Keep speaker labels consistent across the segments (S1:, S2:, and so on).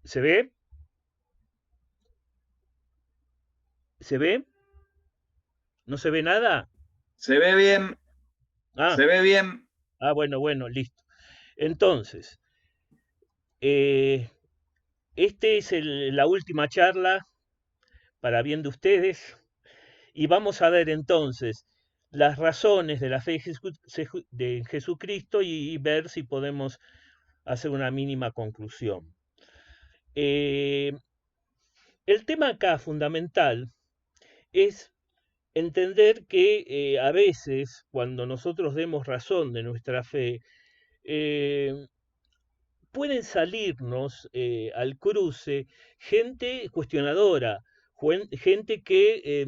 S1: ¿Se ve? ¿Se ve? ¿No se ve nada?
S2: Se ve bien,
S1: Ah,
S2: se ve bien.
S1: bueno, bueno, listo. Entonces, eh, este es la última charla para bien de ustedes y vamos a ver entonces las razones de la fe de Jesucristo y ver si podemos hacer una mínima conclusión. Eh, el tema acá fundamental es entender que a veces cuando nosotros demos razón de nuestra fe, eh, pueden salirnos al cruce gente cuestionadora, gente que,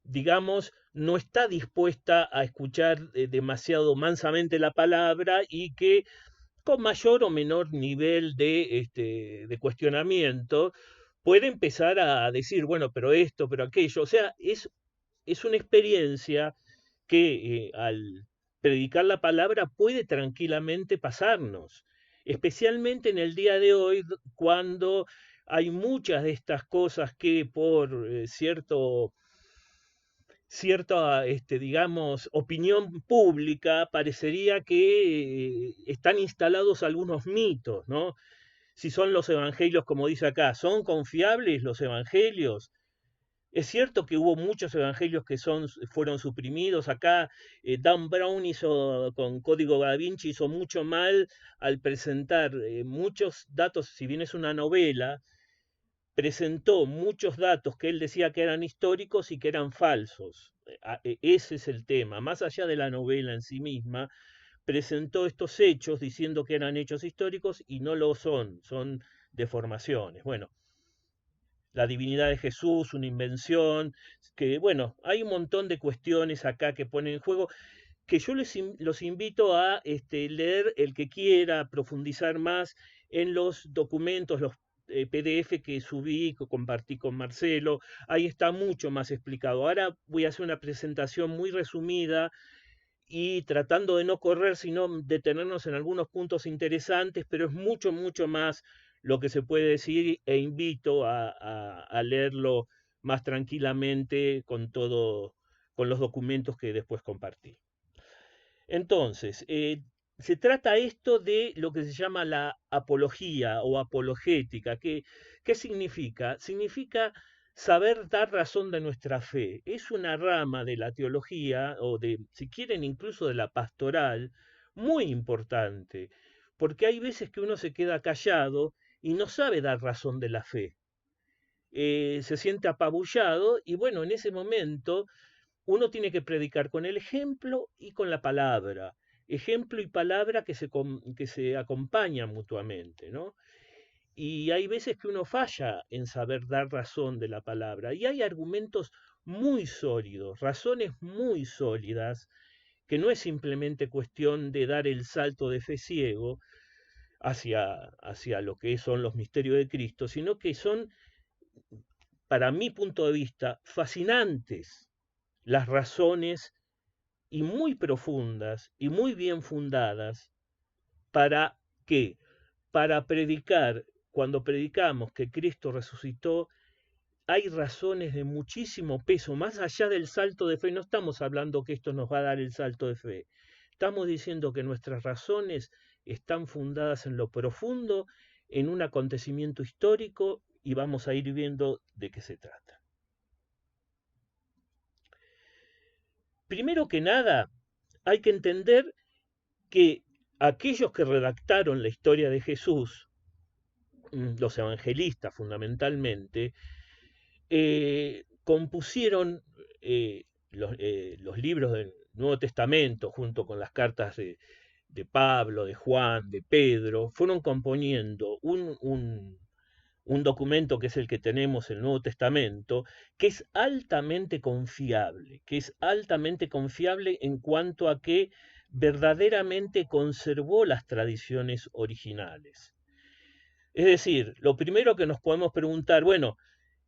S1: digamos, no está dispuesta a escuchar demasiado mansamente la palabra y que con mayor o menor nivel de cuestionamiento puede empezar a decir, bueno, pero esto, pero aquello. O sea, es una experiencia que al predicar la palabra puede tranquilamente pasarnos, especialmente en el día de hoy, cuando hay muchas de estas cosas que por cierta, digamos, opinión pública parecería que están instalados algunos mitos, ¿no? Si son los evangelios, como dice acá, ¿son confiables los evangelios? Es cierto que hubo muchos evangelios que fueron suprimidos. Acá Dan Brown hizo, con Código Da Vinci, hizo mucho mal al presentar muchos datos, si bien es una novela, presentó muchos datos que él decía que eran históricos y que eran falsos. Ese es el tema. Más allá de la novela en sí misma, presentó estos hechos diciendo que eran hechos históricos y no lo son, son deformaciones. Bueno, la divinidad de Jesús, una invención, que bueno, hay un montón de cuestiones acá que ponen en juego, que yo los invito a leer el que quiera, profundizar más en los documentos, los PDF que subí, que compartí con Marcelo, ahí está mucho más explicado. Ahora voy a hacer una presentación muy resumida y tratando de no correr, sino detenernos en algunos puntos interesantes, pero es mucho, mucho más lo que se puede decir e invito a leerlo más tranquilamente con todo, con los documentos que después compartí. Entonces, se trata esto de lo que se llama la apología o apologética. ¿Qué significa? Significa saber dar razón de nuestra fe. Es una rama de la teología o de, si quieren, incluso de la pastoral, muy importante, porque hay veces que uno se queda callado y no sabe dar razón de la fe. Se siente apabullado y bueno, en ese momento uno tiene que predicar con el ejemplo y con la palabra. Ejemplo y palabra que se acompañan mutuamente, ¿no? Y hay veces que uno falla en saber dar razón de la palabra. Y hay argumentos muy sólidos, razones muy sólidas, que no es simplemente cuestión de dar el salto de fe ciego hacia lo que son los misterios de Cristo, sino que son, para mi punto de vista, fascinantes las razones y muy profundas y muy bien fundadas para qué? Para predicar, cuando predicamos que Cristo resucitó, hay razones de muchísimo peso, más allá del salto de fe. No estamos hablando que esto nos va a dar el salto de fe. Estamos diciendo que nuestras razones están fundadas en lo profundo, en un acontecimiento histórico, y vamos a ir viendo de qué se trata. Primero que nada, hay que entender que aquellos que redactaron la historia de Jesús, los evangelistas fundamentalmente, compusieron los libros del Nuevo Testamento junto con las cartas de Pablo, de Juan, de Pedro, fueron componiendo un documento que es el que tenemos, el Nuevo Testamento, que es altamente confiable, que es altamente confiable en cuanto a que verdaderamente conservó las tradiciones originales. Es decir, lo primero que nos podemos preguntar, bueno,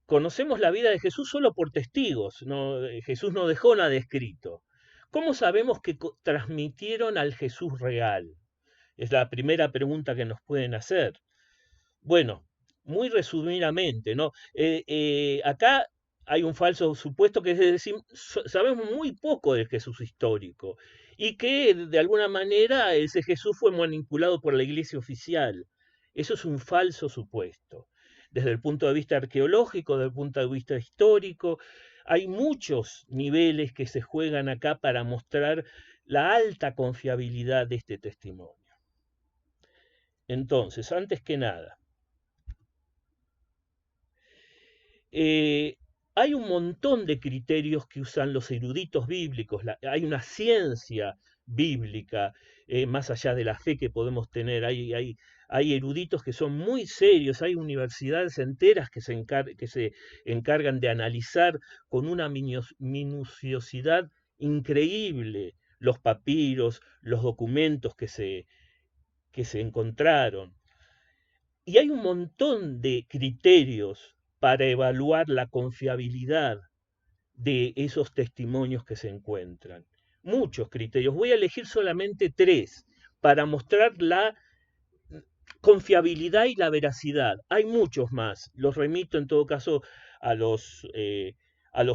S1: conocemos la vida de Jesús solo por testigos, no, Jesús no dejó nada escrito. ¿Cómo sabemos que transmitieron al Jesús real? Es la primera pregunta que nos pueden hacer. Bueno, muy resumidamente, ¿no? Acá hay un falso supuesto que es decir, sabemos muy poco del Jesús histórico y que de alguna manera ese Jesús fue manipulado por la iglesia oficial. Eso es un falso supuesto. Desde el punto de vista arqueológico, desde el punto de vista histórico, hay muchos niveles que se juegan acá para mostrar la alta confiabilidad de este testimonio. Entonces, antes que nada, hay un montón de criterios que usan los eruditos bíblicos, hay una ciencia bíblica, más allá de la fe que podemos tener, hay eruditos que son muy serios, hay universidades enteras que se encargan de analizar con una minuciosidad increíble los papiros, los documentos que se encontraron. Y hay un montón de criterios para evaluar la confiabilidad de esos testimonios que se encuentran. Muchos criterios. Voy a elegir solamente 3 para mostrar la confiabilidad y la veracidad. Hay muchos más. Los remito en todo caso a los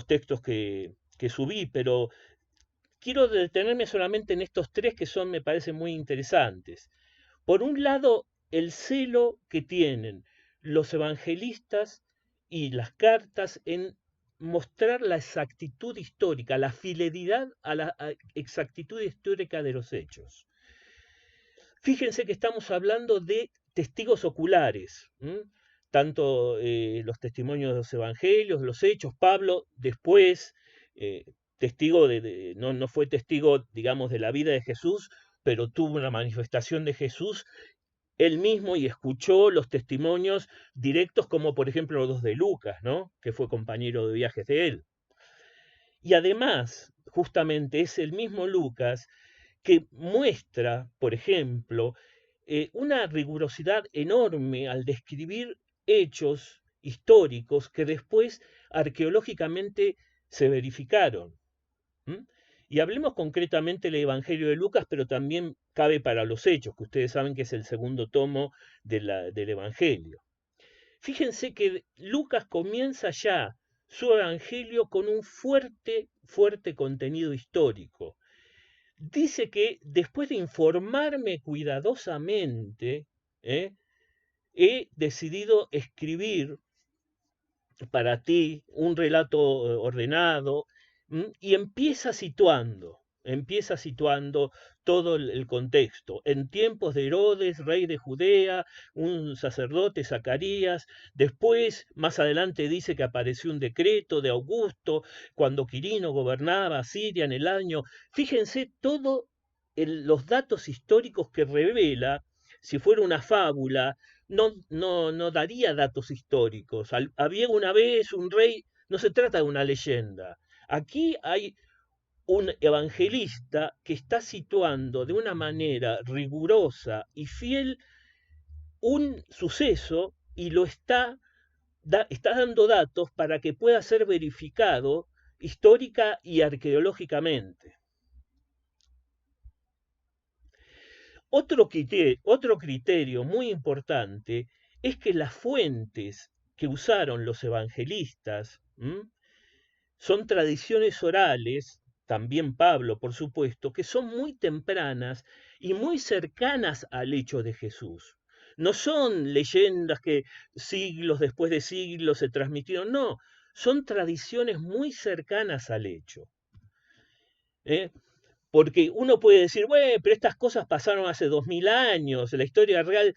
S1: textos que subí, pero quiero detenerme solamente en estos 3 que son, me parecen muy interesantes. Por un lado, el celo que tienen los evangelistas y las cartas en mostrar la exactitud histórica, la fidelidad a la exactitud histórica de los hechos. Fíjense que estamos hablando de testigos oculares, tanto los testimonios de los evangelios, los hechos. Pablo después, testigo no fue testigo, digamos, de la vida de Jesús, pero tuvo una manifestación de Jesús él mismo y escuchó los testimonios directos, como por ejemplo los de Lucas, ¿no? Que fue compañero de viajes de él. Y además, justamente es el mismo Lucas que muestra, por ejemplo, una rigurosidad enorme al describir hechos históricos que después arqueológicamente se verificaron. Y hablemos concretamente del Evangelio de Lucas, pero también cabe para los Hechos, que ustedes saben que es el segundo tomo del Evangelio. Fíjense que Lucas comienza ya su Evangelio con un fuerte contenido histórico. Dice que después de informarme cuidadosamente, he decidido escribir para ti un relato ordenado, y empieza situando todo el contexto. En tiempos de Herodes, rey de Judea, un sacerdote, Zacarías, después, más adelante dice que apareció un decreto de Augusto, cuando Quirino gobernaba Siria en el año. Fíjense todos los datos históricos que revela. Si fuera una fábula, no daría datos históricos. Había una vez un rey, no se trata de una leyenda. Aquí hay un evangelista que está situando de una manera rigurosa y fiel un suceso y lo está dando datos para que pueda ser verificado histórica y arqueológicamente. Otro criterio muy importante es que las fuentes que usaron los evangelistas son tradiciones orales, también Pablo, por supuesto, que son muy tempranas y muy cercanas al hecho de Jesús. No son leyendas que siglos después de siglos se transmitieron, no, son tradiciones muy cercanas al hecho. Porque uno puede decir, bueno, pero estas cosas pasaron hace 2000 años, la historia real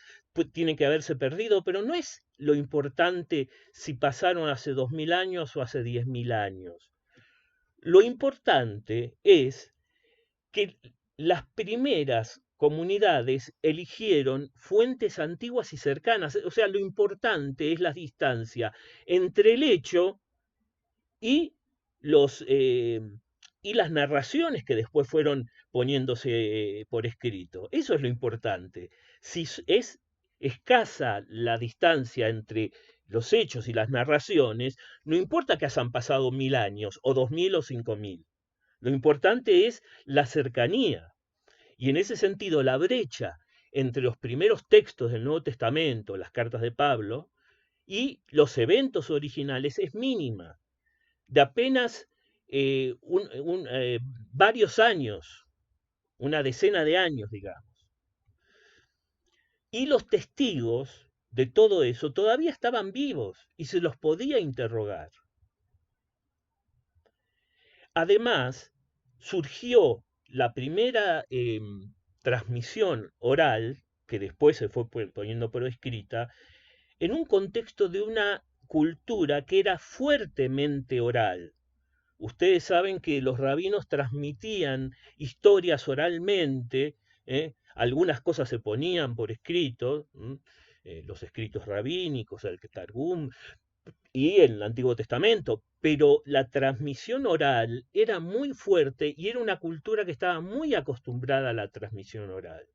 S1: tiene que haberse perdido, pero no es lo importante si pasaron hace 2000 años o hace 10.000 años. Lo importante es que las primeras comunidades eligieron fuentes antiguas y cercanas, o sea, lo importante es la distancia entre el hecho y las narraciones que después fueron poniéndose por escrito. Eso es lo importante. Si es escasa la distancia entre los hechos y las narraciones, no importa que hayan pasado 1000 años, o 2000 o 5000. Lo importante es la cercanía. Y en ese sentido, la brecha entre los primeros textos del Nuevo Testamento, las cartas de Pablo, y los eventos originales es mínima, de apenas varios años, una decena de años, digamos. Y los testigos de todo eso todavía estaban vivos y se los podía interrogar. Además, surgió la primera transmisión oral, que después se fue poniendo por escrita, en un contexto de una cultura que era fuertemente oral. Ustedes saben que los rabinos transmitían historias oralmente, algunas cosas se ponían por escrito, los escritos rabínicos, el Targum y el Antiguo Testamento, pero la transmisión oral era muy fuerte y era una cultura que estaba muy acostumbrada a la transmisión oral.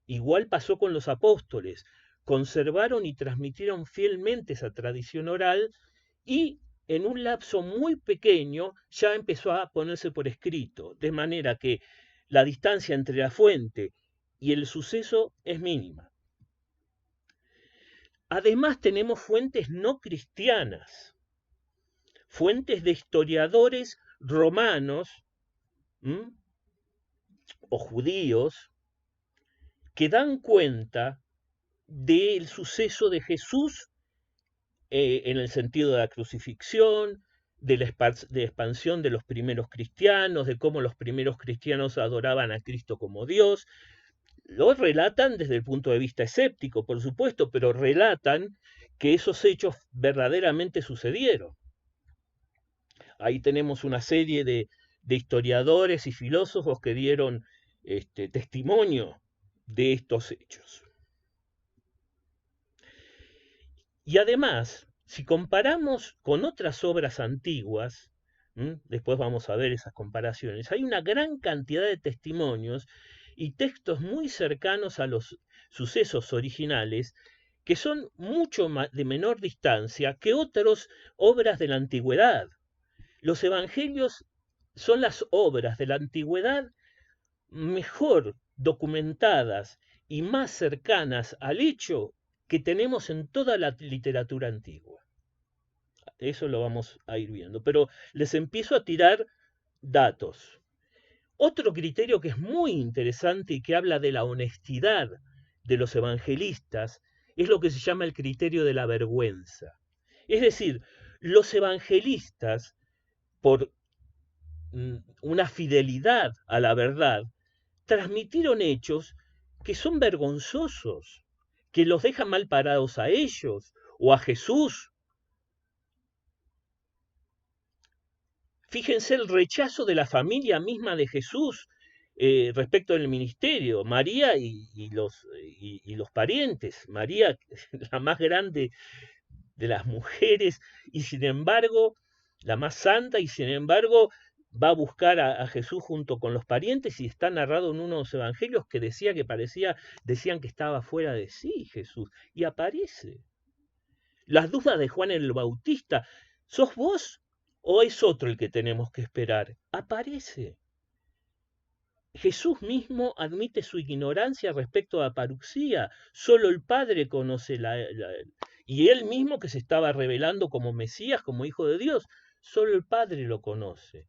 S1: Igual pasó con los apóstoles, conservaron y transmitieron fielmente esa tradición oral y en un lapso muy pequeño ya empezó a ponerse por escrito, de manera que la distancia entre la fuente y el suceso es mínima. Además tenemos fuentes no cristianas, fuentes de historiadores romanos o judíos que dan cuenta del suceso de Jesús en el sentido de la crucifixión, de la expansión de los primeros cristianos, de cómo los primeros cristianos adoraban a Cristo como Dios. Lo relatan desde el punto de vista escéptico, por supuesto, pero relatan que esos hechos verdaderamente sucedieron. Ahí tenemos una serie de historiadores y filósofos que dieron testimonio de estos hechos. Y además, si comparamos con otras obras antiguas, después vamos a ver esas comparaciones, hay una gran cantidad de testimonios y textos muy cercanos a los sucesos originales que son mucho de menor distancia que otras obras de la antigüedad. Los evangelios son las obras de la antigüedad mejor documentadas y más cercanas al hecho que tenemos en toda la literatura antigua. Eso lo vamos a ir viendo, pero les empiezo a tirar datos. Otro criterio que es muy interesante y que habla de la honestidad de los evangelistas es lo que se llama el criterio de la vergüenza. Es decir, los evangelistas, por una fidelidad a la verdad, transmitieron hechos que son vergonzosos, que los dejan mal parados a ellos o a Jesús. Fíjense el rechazo de la familia misma de Jesús respecto del ministerio, María y los parientes, María, la más grande de las mujeres, y sin embargo, la más santa, y sin embargo va a buscar a Jesús junto con los parientes, y está narrado en unos evangelios que decían que estaba fuera de sí Jesús, y aparece. Las dudas de Juan el Bautista, ¿sos vos o es otro el que tenemos que esperar? Aparece. Jesús mismo admite su ignorancia respecto a la paruxía. Solo el Padre conoce y él mismo que se estaba revelando como Mesías, como Hijo de Dios, solo el Padre lo conoce.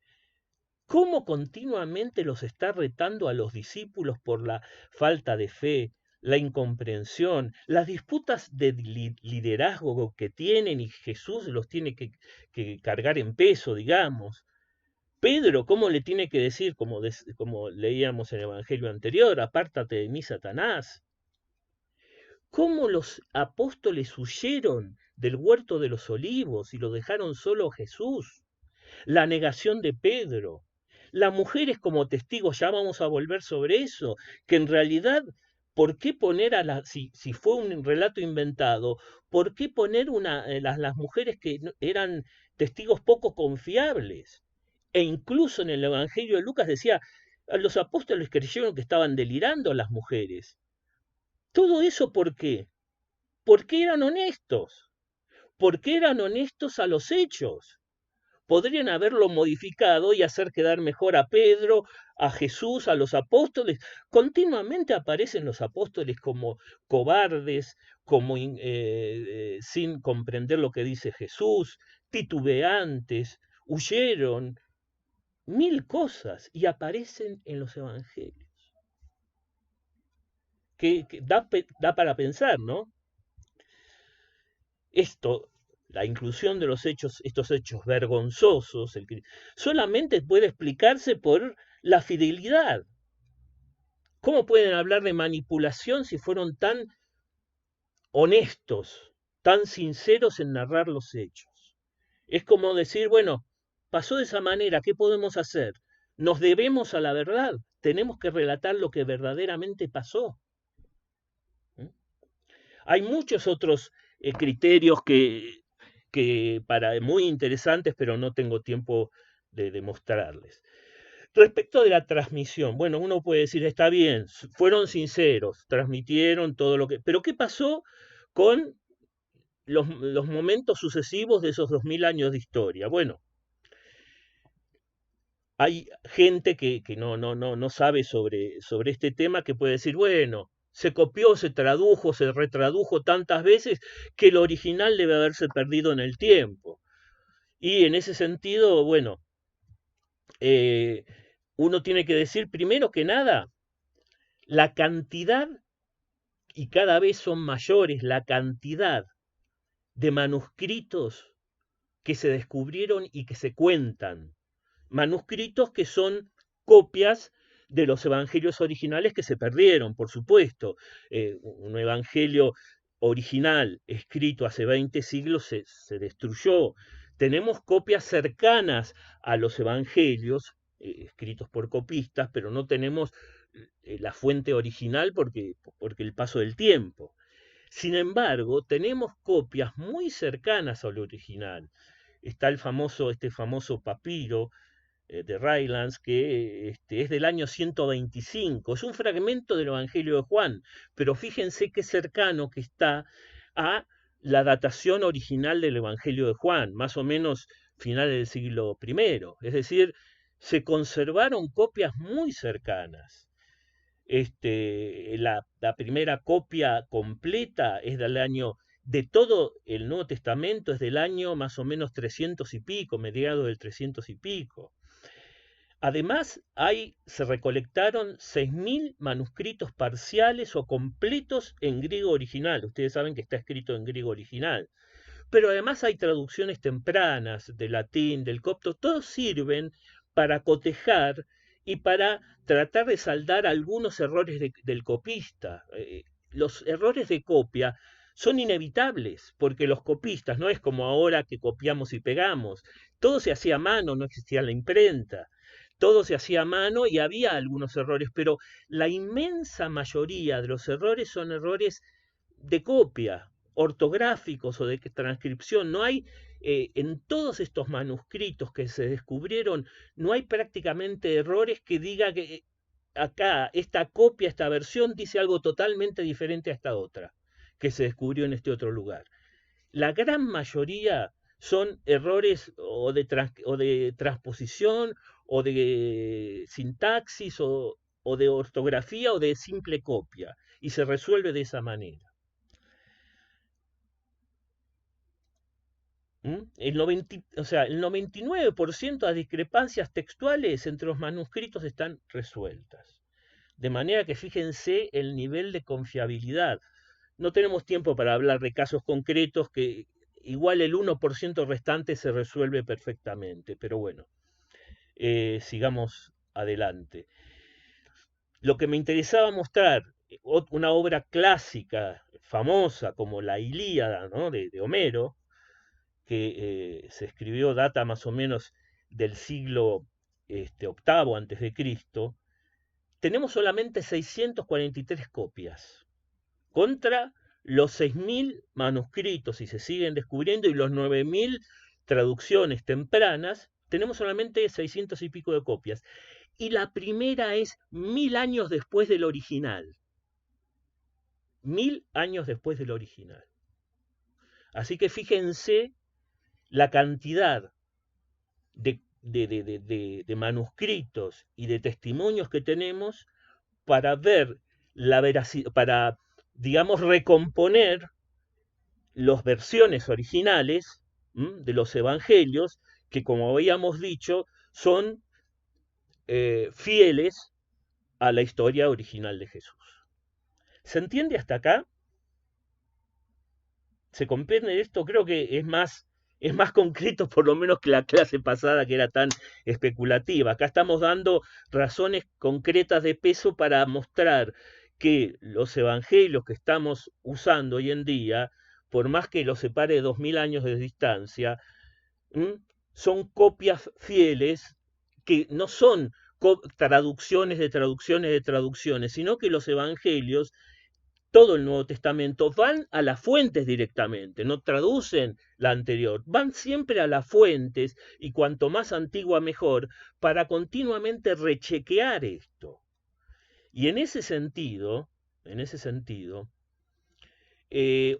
S1: ¿Cómo continuamente los está retando a los discípulos por la falta de fe, la incomprensión, las disputas de liderazgo que tienen y Jesús los tiene que cargar en peso, digamos? Pedro, ¿cómo le tiene que decir, como leíamos en el Evangelio anterior, apártate de mí, Satanás? ¿Cómo los apóstoles huyeron del huerto de los olivos y lo dejaron solo a Jesús? La negación de Pedro. Las mujeres como testigos, ya vamos a volver sobre eso, que en realidad, ¿por qué poner si fue un relato inventado, ¿por qué poner las mujeres que eran testigos poco confiables? E incluso en el Evangelio de Lucas decía, los apóstoles creyeron que estaban delirando las mujeres. ¿Todo eso por qué? Porque eran honestos. Porque eran honestos a los hechos. Podrían haberlo modificado y hacer quedar mejor a Pedro, a Jesús, a los apóstoles. Continuamente aparecen los apóstoles como cobardes, como sin comprender lo que dice Jesús, titubeantes, huyeron, mil cosas, y aparecen en los evangelios. Que da para pensar, ¿no? Esto, la inclusión de los hechos, estos hechos vergonzosos, solamente puede explicarse por la fidelidad. ¿Cómo pueden hablar de manipulación si fueron tan honestos, tan sinceros en narrar los hechos? Es como decir, bueno, pasó de esa manera, ¿qué podemos hacer? Nos debemos a la verdad, tenemos que relatar lo que verdaderamente pasó. Hay muchos otros criterios que muy interesantes, pero no tengo tiempo de demostrarles. Respecto de la transmisión, bueno, uno puede decir, está bien, fueron sinceros, transmitieron todo lo que... Pero ¿qué pasó con los momentos sucesivos de esos 2000 años de historia? Bueno, hay gente que no sabe sobre este tema, que puede decir, bueno, se copió, se tradujo, se retradujo tantas veces que el original debe haberse perdido en el tiempo. Y en ese sentido, bueno, uno tiene que decir primero que nada, la cantidad, y cada vez son mayores, la cantidad de manuscritos que se descubrieron y que se cuentan. Manuscritos que son copias de los evangelios originales que se perdieron, por supuesto. Un evangelio original escrito hace 20 siglos se destruyó. Tenemos copias cercanas a los evangelios, escritos por copistas, pero no tenemos la fuente original porque el paso del tiempo. Sin embargo, tenemos copias muy cercanas al original. Está este famoso papiro de Rylands, que es del año 125. Es un fragmento del Evangelio de Juan, pero fíjense qué cercano que está a la datación original del Evangelio de Juan, más o menos finales del siglo I. Es decir, se conservaron copias muy cercanas. La primera copia completa es del año, de todo el Nuevo Testamento, es del año más o menos 300 y pico, mediados del 300 y pico. Además, se recolectaron 6.000 manuscritos parciales o completos en griego original. Ustedes saben que está escrito en griego original. Pero además hay traducciones tempranas del latín, del copto. Todos sirven para cotejar y para tratar de saldar algunos errores del copista. Los errores de copia son inevitables, porque los copistas, no es como ahora que copiamos y pegamos. Todo se hacía a mano, no existía la imprenta. Todo se hacía a mano y había algunos errores, pero la inmensa mayoría de los errores son errores de copia, ortográficos o de transcripción. No hay, en todos estos manuscritos que se descubrieron, no hay prácticamente errores que diga que acá esta copia, esta versión dice algo totalmente diferente a esta otra, que se descubrió en este otro lugar. La gran mayoría son errores o de transposición o de sintaxis o de ortografía o de simple copia, y se resuelve de esa manera. El 99% de las discrepancias textuales entre los manuscritos están resueltas. De manera que fíjense el nivel de confiabilidad. No tenemos tiempo para hablar de casos concretos, que igual el 1% restante se resuelve perfectamente, pero bueno, sigamos adelante. Lo que me interesaba mostrar, una obra clásica, famosa, como la Ilíada, ¿no?, de Homero, que se escribió, data más o menos del siglo VIII antes de Cristo, tenemos solamente 643 copias, contra los 6.000 manuscritos, y se siguen descubriendo, y los 9.000 traducciones tempranas, tenemos solamente 600 y pico de copias. Y la primera es 1000 años después del original. 1000 años después del original. Así que fíjense la cantidad de manuscritos y de testimonios que tenemos para ver la veracidad, para, digamos, recomponer las versiones originales de los evangelios, que como habíamos dicho, son fieles a la historia original de Jesús. ¿Se entiende hasta acá? ¿Se comprende esto? Creo que es más concreto por lo menos que la clase pasada que era tan especulativa. Acá estamos dando razones concretas de peso para mostrar que los evangelios que estamos usando hoy en día, por más que los separe 2000 años de distancia, son copias fieles que no son traducciones de traducciones de traducciones, sino que los evangelios, todo el Nuevo Testamento, van a las fuentes directamente, no traducen la anterior, van siempre a las fuentes y cuanto más antigua mejor, para continuamente rechequear esto. Y en ese sentido,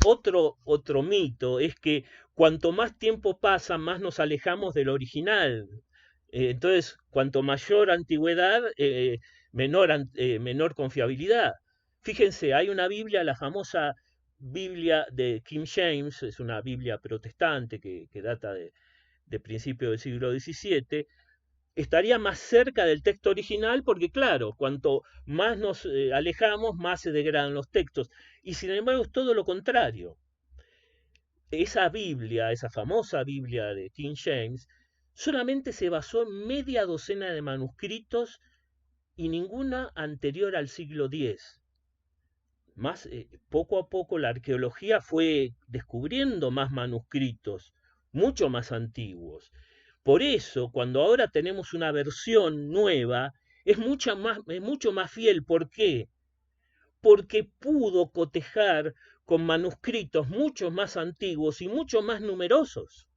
S1: otro mito es que cuanto más tiempo pasa, más nos alejamos del original. Entonces, cuanto mayor antigüedad, menor confiabilidad. Fíjense, hay una Biblia, la famosa Biblia de King James, es una Biblia protestante que data de principios del siglo XVII, estaría más cerca del texto original porque, claro, cuanto más nos alejamos, más se degradan los textos. Y sin embargo es todo lo contrario. Esa Biblia, esa famosa Biblia de King James, solamente se basó en media docena de manuscritos y ninguna anterior al siglo X. Poco a poco la arqueología fue descubriendo más manuscritos, mucho más antiguos. Por eso, cuando ahora tenemos una versión nueva, es mucho más fiel. ¿Por qué? Porque pudo cotejar con manuscritos mucho más antiguos y mucho más numerosos,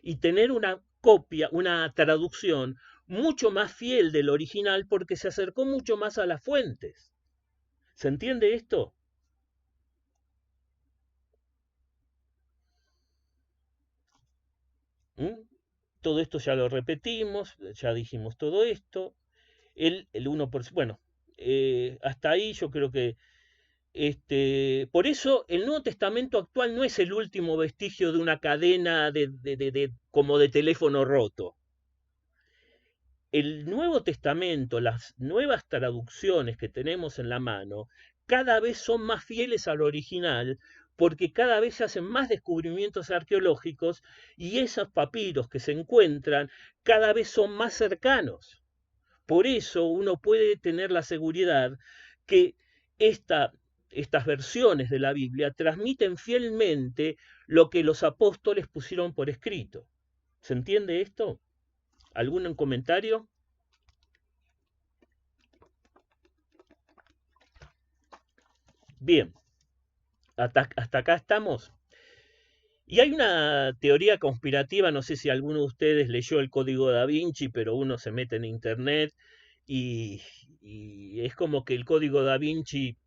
S1: y tener una copia, una traducción mucho más fiel del original porque se acercó mucho más a las fuentes. ¿Se entiende esto? Todo esto ya lo repetimos, ya dijimos todo esto. El 1%, bueno, hasta ahí yo creo que por eso el Nuevo Testamento actual no es el último vestigio de una cadena como de teléfono roto. El Nuevo Testamento, las nuevas traducciones que tenemos en la mano, cada vez son más fieles al original porque cada vez se hacen más descubrimientos arqueológicos y esos papiros que se encuentran cada vez son más cercanos. Por eso uno puede tener la seguridad que estas versiones de la Biblia transmiten fielmente lo que los apóstoles pusieron por escrito. ¿Se entiende esto? ¿Algún comentario? Bien, hasta acá estamos. Y hay una teoría conspirativa, no sé si alguno de ustedes leyó el Código Da Vinci, pero uno se mete en internet y es como que el Código Da Vinci,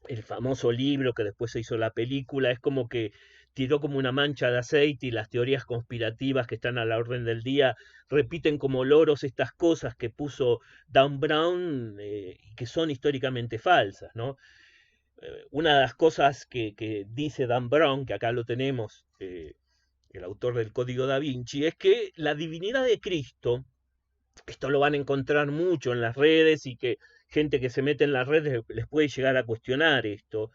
S1: el famoso libro que después se hizo la película, es como que tiró como una mancha de aceite y las teorías conspirativas que están a la orden del día repiten como loros estas cosas que puso Dan Brown, que son históricamente falsas, ¿no? Una de las cosas que dice Dan Brown, que acá lo tenemos, el autor del Código Da Vinci, es que la divinidad de Cristo, esto lo van a encontrar mucho en las redes y que gente que se mete en las redes les puede llegar a cuestionar esto,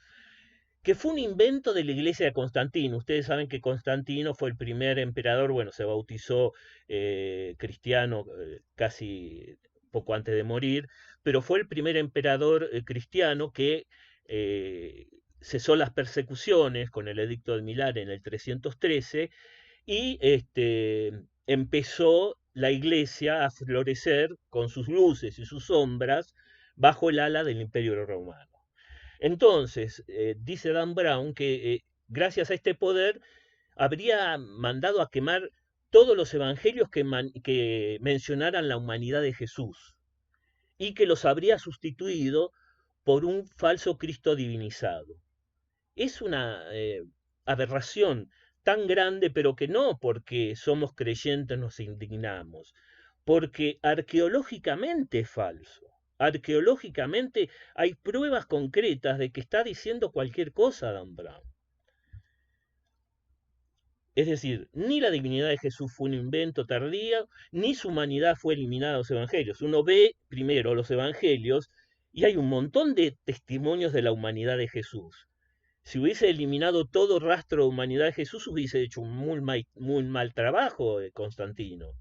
S1: que fue un invento de la iglesia de Constantino. Ustedes saben que Constantino fue el primer emperador, bueno, se bautizó cristiano casi poco antes de morir, pero fue el primer emperador cristiano que cesó las persecuciones con el edicto de Milán en el 313 y empezó la iglesia a florecer con sus luces y sus sombras bajo el ala del Imperio Romano. Entonces, dice Dan Brown que gracias a este poder habría mandado a quemar todos los evangelios que mencionaran la humanidad de Jesús y que los habría sustituido por un falso Cristo divinizado. Es una aberración tan grande, pero que no porque somos creyentes nos indignamos, porque arqueológicamente es falso. Arqueológicamente hay pruebas concretas de que está diciendo cualquier cosa Dan Brown. Es decir, ni la divinidad de Jesús fue un invento tardío, ni su humanidad fue eliminada de los evangelios. Uno ve primero los evangelios y hay un montón de testimonios de la humanidad de Jesús. Si hubiese eliminado todo rastro de humanidad de Jesús, hubiese hecho un muy mal trabajo Constantino,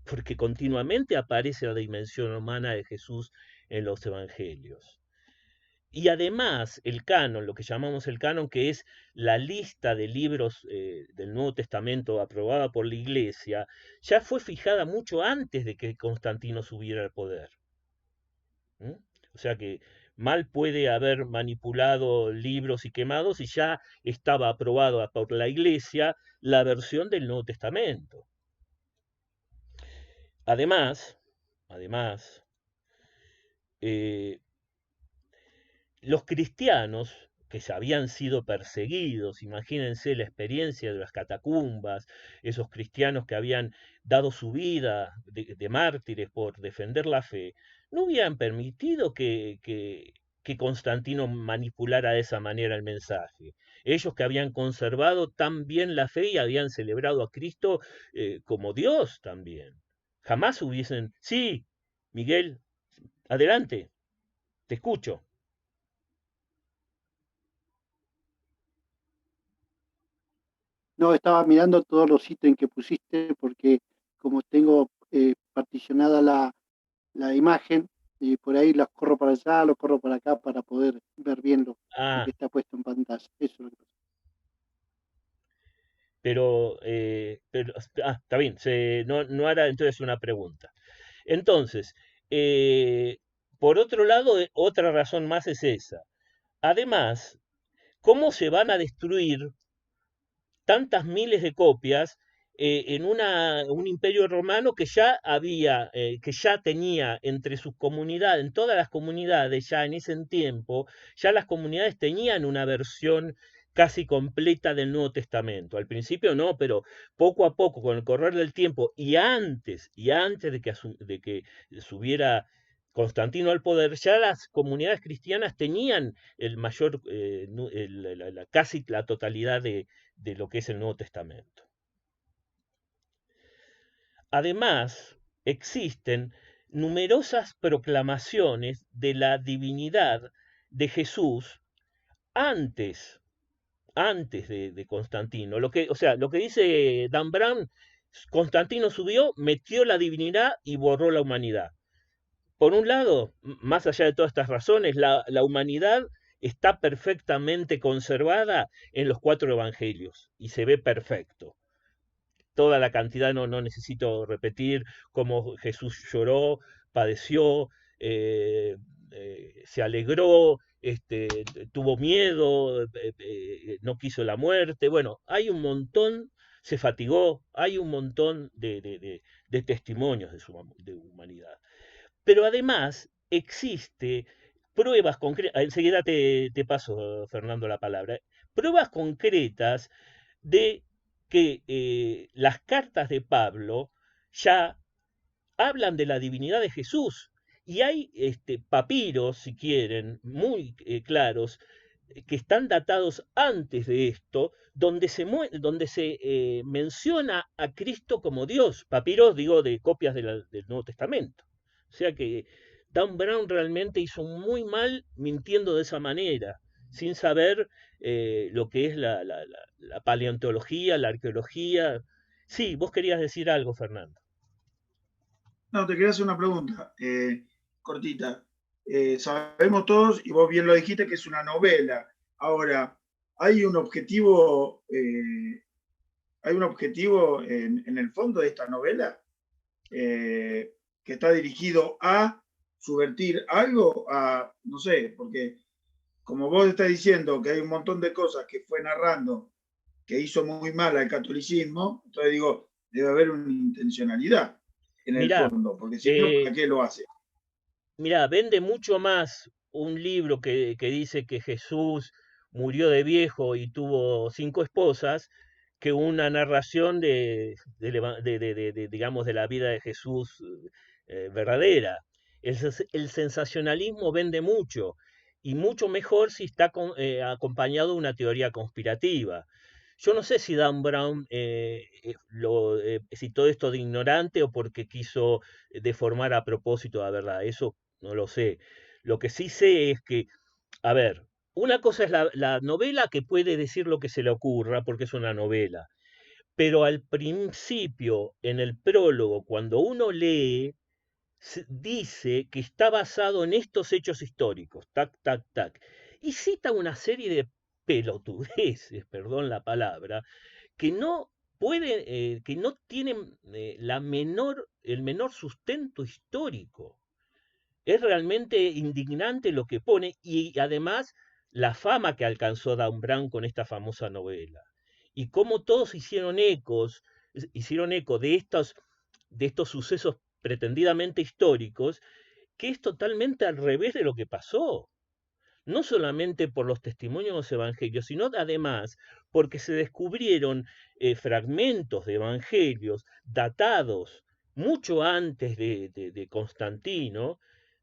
S1: porque continuamente aparece la dimensión humana de Jesús en los evangelios. Y además el canon, lo que llamamos el canon, que es la lista de libros del Nuevo Testamento aprobada por la Iglesia, ya fue fijada mucho antes de que Constantino subiera al poder. ¿Mm? O sea que mal puede haber manipulado libros y quemados y ya estaba aprobada por la Iglesia la versión del Nuevo Testamento. Además, además, eh, los cristianos que ya habían sido perseguidos, imagínense la experiencia de las catacumbas, esos cristianos que habían dado su vida de mártires por defender la fe, no hubieran permitido que Constantino manipulara de esa manera el mensaje. Ellos que habían conservado tan bien la fe y habían celebrado a Cristo como Dios también. Jamás hubiesen... Sí, Miguel, adelante, te escucho.
S3: No, estaba mirando todos los ítems que pusiste porque como tengo particionada la imagen, y por ahí los corro para allá, los corro para acá para poder ver bien lo
S1: Ah,
S3: que está puesto en pantalla. Eso es lo que pasa.
S1: está bien, no hará entonces una pregunta. Entonces, eh, por otro lado, otra razón más es esa. Además, ¿cómo se van a destruir tantas miles de copias en un imperio romano que ya había, que ya tenía entre sus comunidades, en todas las comunidades, ya en ese tiempo, ya las comunidades tenían una versión casi completa del Nuevo Testamento? Al principio no, pero poco a poco, con el correr del tiempo y antes de que subiera Constantino al poder, ya las comunidades cristianas tenían el mayor, casi la totalidad de lo que es el Nuevo Testamento. Además, existen numerosas proclamaciones de la divinidad de Jesús antes, antes de Constantino. O sea, lo que dice Dan Brown, Constantino subió, metió la divinidad y borró la humanidad. Por un lado, más allá de todas estas razones, la humanidad está perfectamente conservada en los 4 evangelios y se ve perfecto. Toda la cantidad, no necesito repetir cómo Jesús lloró, padeció, se alegró, tuvo miedo, no quiso la muerte. Bueno, hay un montón, se fatigó, hay un montón de testimonios de humanidad. Pero además existe pruebas concretas, enseguida te paso, Fernando, la palabra, pruebas concretas de que las cartas de Pablo ya hablan de la divinidad de Jesús. Y hay papiros, si quieren, muy claros, que están datados antes de esto, donde se menciona a Cristo como Dios. Papiros, digo, de copias del Nuevo Testamento. O sea que Dan Brown realmente hizo muy mal mintiendo de esa manera, sin saber lo que es la paleontología, la arqueología. Sí, vos querías decir algo, Fernando.
S4: No, te quería hacer una pregunta cortita. Sabemos todos, y vos bien lo dijiste, que es una novela. Ahora, ¿hay un objetivo, en el fondo de esta novela que está dirigido a subvertir algo? No sé, porque como vos estás diciendo que hay un montón de cosas que fue narrando que hizo muy mal al catolicismo, entonces digo, debe haber una intencionalidad en el
S1: Mirá,
S4: fondo, porque si no, ¿para qué lo hace?
S1: Mirá, vende mucho más un libro que dice que Jesús murió de viejo y tuvo 5 esposas que una narración digamos, de la vida de Jesús verdadera. El sensacionalismo vende mucho y mucho mejor si está acompañado de una teoría conspirativa. Yo no sé si Dan Brown lo citó esto de ignorante o porque quiso deformar a propósito la verdad, eso no lo sé. Lo que sí sé es que, a ver, una cosa es la novela que puede decir lo que se le ocurra porque es una novela, pero al principio, en el prólogo, cuando uno lee, dice que está basado en estos hechos históricos, tac, tac, tac, y cita una serie de pelotudeces, perdón la palabra, que no pueden, que no tienen el menor sustento histórico. Es realmente indignante lo que pone y además la fama que alcanzó Dan Brown con esta famosa novela. Y cómo todos hicieron eco de estos sucesos pretendidamente históricos, que es totalmente al revés de lo que pasó. No solamente por los testimonios de los evangelios, sino además porque se descubrieron fragmentos de evangelios datados mucho antes de Constantino,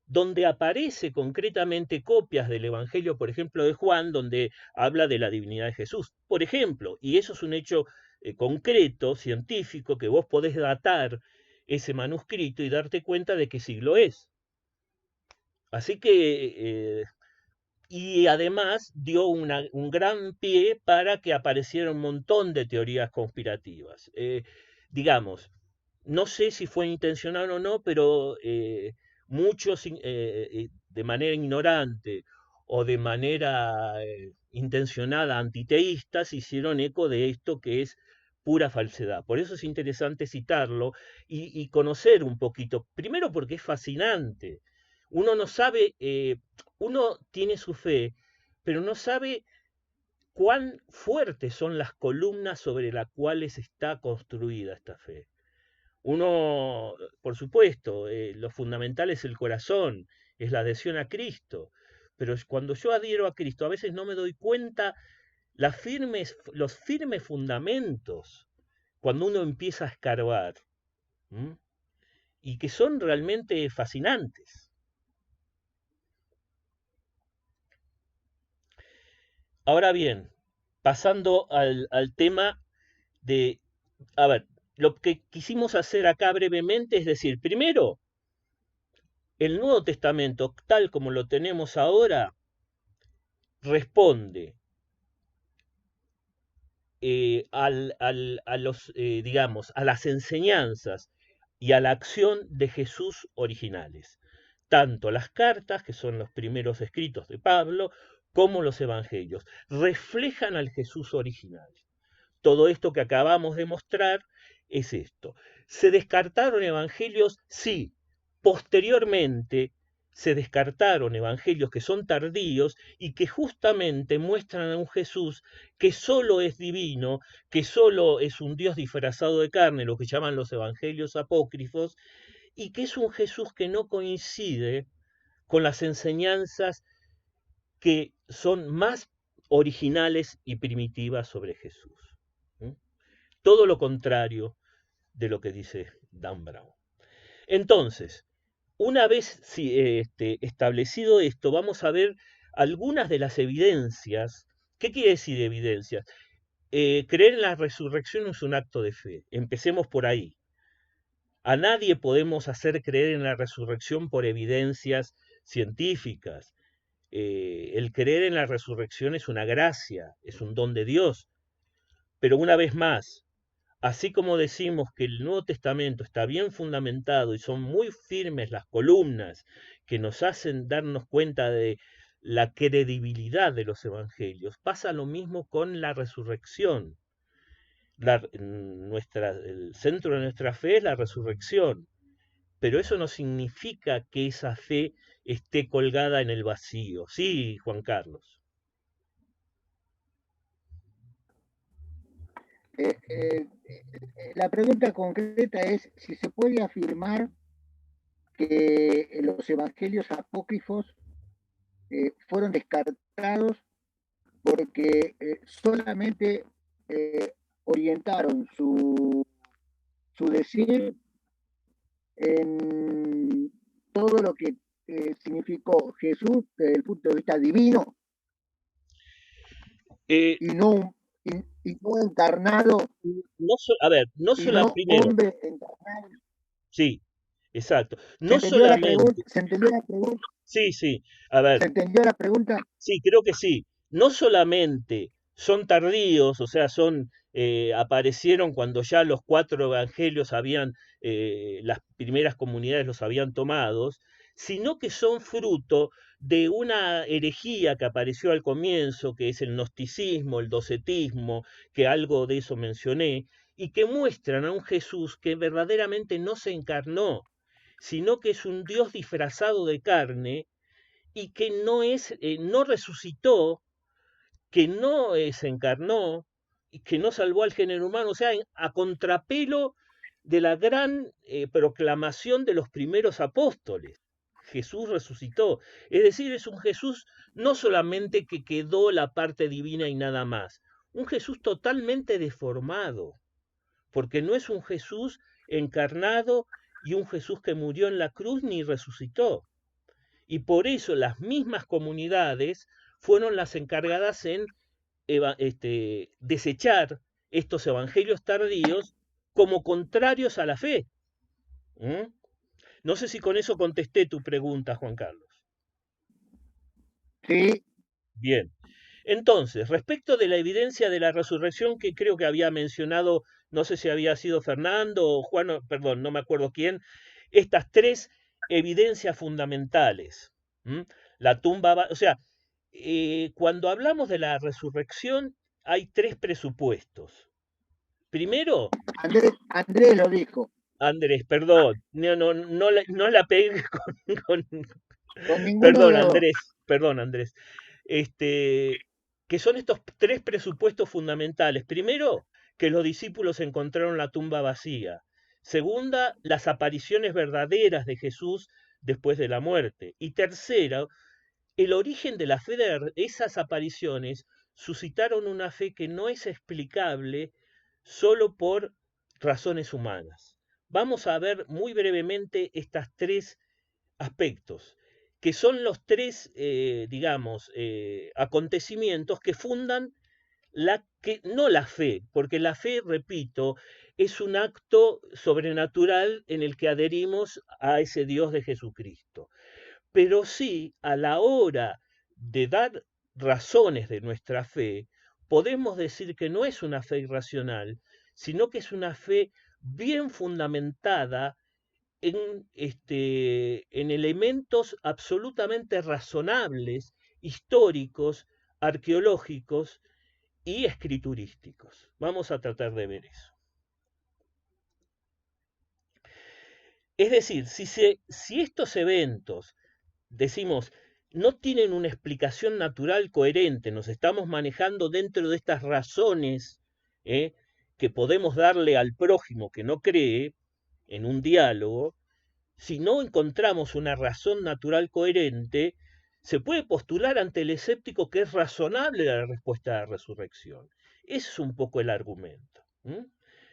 S1: donde aparece concretamente copias del Evangelio, por ejemplo, de Juan, donde habla de la divinidad de Jesús, por ejemplo, y eso es un hecho concreto, científico, que vos podés datar ese manuscrito y darte cuenta de qué siglo es. Así que, y además dio un gran pie para que apareciera un montón de teorías conspirativas. Digamos, no sé si fue intencional o no, pero muchos de manera ignorante o de manera intencionada antiteístas hicieron eco de esto que es pura falsedad. Por eso es interesante citarlo y conocer un poquito, primero porque es fascinante. Uno no sabe, uno tiene su fe, pero no sabe cuán fuertes son las columnas sobre las cuales está construida esta fe. Uno, por supuesto, lo fundamental es el corazón, es la adhesión a Cristo, pero cuando yo adhiero a Cristo, a veces no me doy cuenta los firmes fundamentos cuando uno empieza a escarbar, ¿m? Y que son realmente fascinantes. Ahora bien, pasando al tema de, a ver, lo que quisimos hacer acá brevemente es decir, primero, el Nuevo Testamento, tal como lo tenemos ahora, responde digamos, a las enseñanzas y a la acción de Jesús originales. Tanto las cartas, que son los primeros escritos de Pablo, como los evangelios, reflejan al Jesús original. Todo esto que acabamos de mostrar es esto. ¿Se descartaron evangelios? Sí. Posteriormente se descartaron evangelios que son tardíos y que justamente muestran a un Jesús que solo es divino, que solo es un Dios disfrazado de carne, lo que llaman los evangelios apócrifos, y que es un Jesús que no coincide con las enseñanzas que son más originales y primitivas sobre Jesús. Todo lo contrario de lo que dice Dan Brown. Entonces, una vez establecido esto, vamos a ver algunas de las evidencias. ¿Qué quiere decir evidencias? Creer en la resurrección es un acto de fe. Empecemos por ahí. A nadie podemos hacer creer en la resurrección por evidencias científicas. El creer en la resurrección es una gracia, es un don de Dios. Pero una vez más, así como decimos que el Nuevo Testamento está bien fundamentado y son muy firmes las columnas que nos hacen darnos cuenta de la credibilidad de los evangelios, pasa lo mismo con la resurrección. El centro de nuestra fe es la resurrección, pero eso no significa que esa fe esté colgada en el vacío. Sí, Juan Carlos.
S5: La pregunta concreta es si se puede afirmar que los evangelios apócrifos fueron descartados porque solamente orientaron su decir en todo lo que significó Jesús desde el punto de vista divino y no y no encarnado,
S1: No, a ver, no
S5: y
S1: solamente,
S5: no
S1: primero,
S5: hombre encarnado.
S1: sí, exacto.
S5: ¿Se
S1: No
S5: entendió la pregunta?
S1: solamente,
S5: ¿Se entendió la pregunta?
S1: sí, a ver,
S5: ¿Se entendió la pregunta?
S1: sí, creo que sí. No solamente son tardíos, o sea, aparecieron cuando ya los 4 evangelios las primeras comunidades los habían tomados, sino que son fruto de una herejía que apareció al comienzo, que es el gnosticismo, el docetismo, que algo de eso mencioné, y que muestran a un Jesús que verdaderamente no se encarnó, sino que es un Dios disfrazado de carne y que no resucitó, que no se encarnó y que no salvó al género humano, o sea, a contrapelo de la gran proclamación de los primeros apóstoles. Jesús resucitó. Es decir, es un Jesús no solamente que quedó la parte divina y nada más, un Jesús totalmente deformado, porque no es un Jesús encarnado y un Jesús que murió en la cruz ni resucitó. Y por eso las mismas comunidades fueron las encargadas en desechar estos evangelios tardíos como contrarios a la fe. ¿Mm? No sé si con eso contesté tu pregunta, Juan Carlos.
S5: Sí,
S1: Bien. Entonces, respecto de la evidencia de la resurrección que creo que había mencionado, no sé si había sido Fernando o Juan, perdón, no me acuerdo quién, estas 3 evidencias fundamentales. ¿Mm? La tumba, o sea, cuando hablamos de la resurrección hay 3 presupuestos. Primero,
S5: Andrés lo dijo,
S1: Andrés, perdón, no la pegué
S5: con ninguno
S1: perdón,
S5: de los dos.
S1: Andrés, que son estos 3 presupuestos fundamentales. Primero, que los discípulos encontraron la tumba vacía. Segunda, las apariciones verdaderas de Jesús después de la muerte. Y tercera, el origen de la fe de esas apariciones suscitaron una fe que no es explicable solo por razones humanas. Vamos a ver muy brevemente estos 3 aspectos, que son los 3, digamos, acontecimientos que fundan no la fe, porque la fe, repito, es un acto sobrenatural en el que adherimos a ese Dios de Jesucristo. Pero sí, a la hora de dar razones de nuestra fe, podemos decir que no es una fe irracional, sino que es una fe bien fundamentada en elementos absolutamente razonables, históricos, arqueológicos y escriturísticos. Vamos a tratar de ver eso. Es decir, si estos eventos, decimos, no tienen una explicación natural coherente, nos estamos manejando dentro de estas razones que podemos darle al prójimo que no cree en un diálogo, si no encontramos una razón natural coherente, se puede postular ante el escéptico que es razonable la respuesta de la resurrección. Ese es un poco el argumento.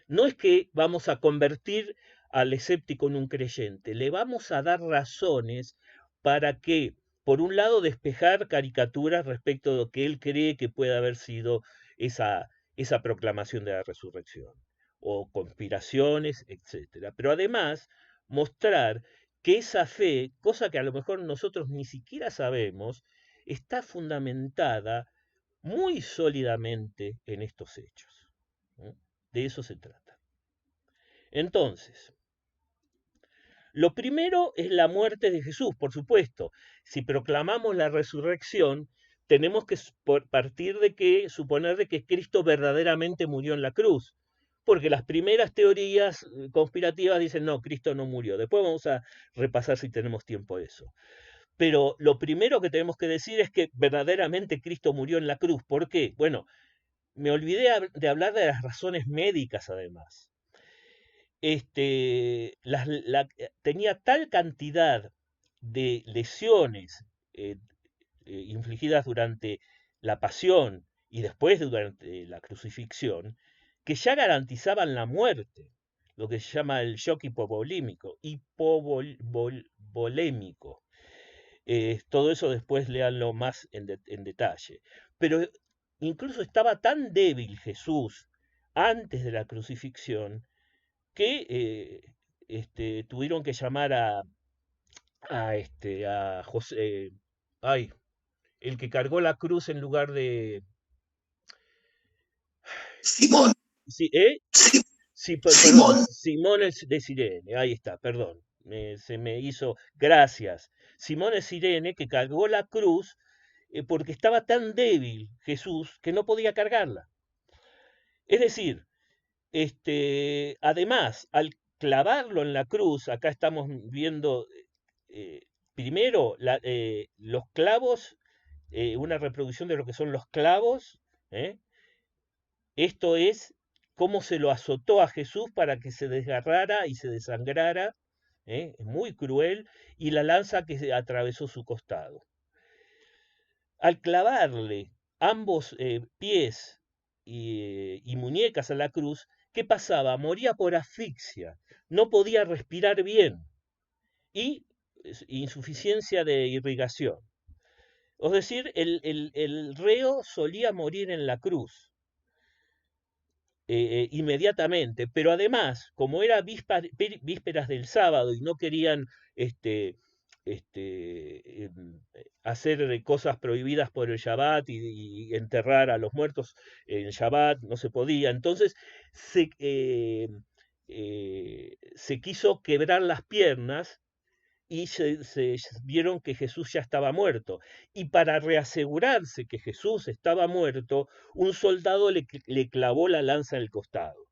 S1: No es que vamos a convertir al escéptico en un creyente, le vamos a dar razones para que, por un lado, despejar caricaturas respecto de lo que él cree que puede haber sido esa proclamación de la resurrección, o conspiraciones, etc. Pero además, mostrar que esa fe, cosa que a lo mejor nosotros ni siquiera sabemos, está fundamentada muy sólidamente en estos hechos. De eso se trata. Entonces, lo primero es la muerte de Jesús, por supuesto. Si proclamamos la resurrección, tenemos que suponer de que Cristo verdaderamente murió en la cruz. Porque las primeras teorías conspirativas dicen, no, Cristo no murió. Después vamos a repasar si tenemos tiempo de eso. Pero lo primero que tenemos que decir es que verdaderamente Cristo murió en la cruz. ¿Por qué? Bueno, me olvidé de hablar de las razones médicas además. Tenía tal cantidad de lesiones infligidas durante la pasión y después durante la crucifixión, que ya garantizaban la muerte, lo que se llama el shock hipovolémico. Todo eso después léanlo más en detalle. Pero incluso estaba tan débil Jesús antes de la crucifixión que tuvieron que llamar a José, ay, el que cargó la cruz en lugar de...
S6: Simón,
S1: Sí, ¿eh?
S6: Si-
S1: Sí, perdón,
S6: Simón,
S1: Simón de Sirene, ahí está, perdón, se me hizo, gracias. Simón de Sirene que cargó la cruz porque estaba tan débil Jesús que no podía cargarla. Es decir, además, al clavarlo en la cruz, acá estamos viendo eh, primero los clavos, una reproducción de lo que son los clavos, ¿eh? Esto es cómo se lo azotó a Jesús para que se desgarrara y se desangrara, ¿eh? Es muy cruel, y la lanza que atravesó su costado. Al clavarle ambos pies y muñecas a la cruz, ¿qué pasaba? Moría por asfixia, no podía respirar bien y insuficiencia de irrigación. Es decir, el reo solía morir en la cruz inmediatamente, pero además, como era vísperas del sábado y no querían este, hacer cosas prohibidas por el Shabbat y enterrar a los muertos en Shabbat, no se podía, entonces se quiso quebrar las piernas y se vieron que Jesús ya estaba muerto. Y para reasegurarse que Jesús estaba muerto, un soldado le clavó la lanza en el costado.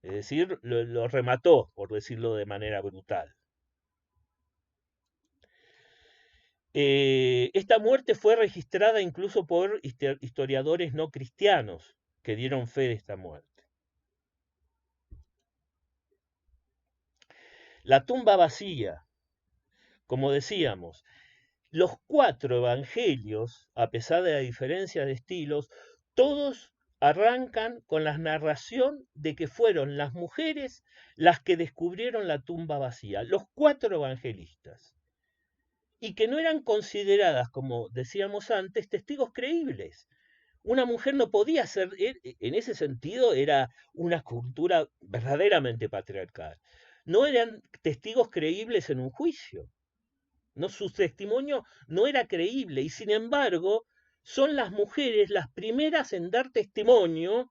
S1: Es decir, lo remató, por decirlo de manera brutal. Esta muerte fue registrada incluso por historiadores no cristianos que dieron fe de esta muerte. La tumba vacía, como decíamos, los 4 evangelios, a pesar de la diferencia de estilos, todos arrancan con la narración de que fueron las mujeres las que descubrieron la tumba vacía, los 4 evangelistas, y que no eran consideradas, como decíamos antes, testigos creíbles. Una mujer no podía ser, en ese sentido era una cultura verdaderamente patriarcal. No eran testigos creíbles en un juicio. No, su testimonio no era creíble y sin embargo son las mujeres las primeras en dar testimonio,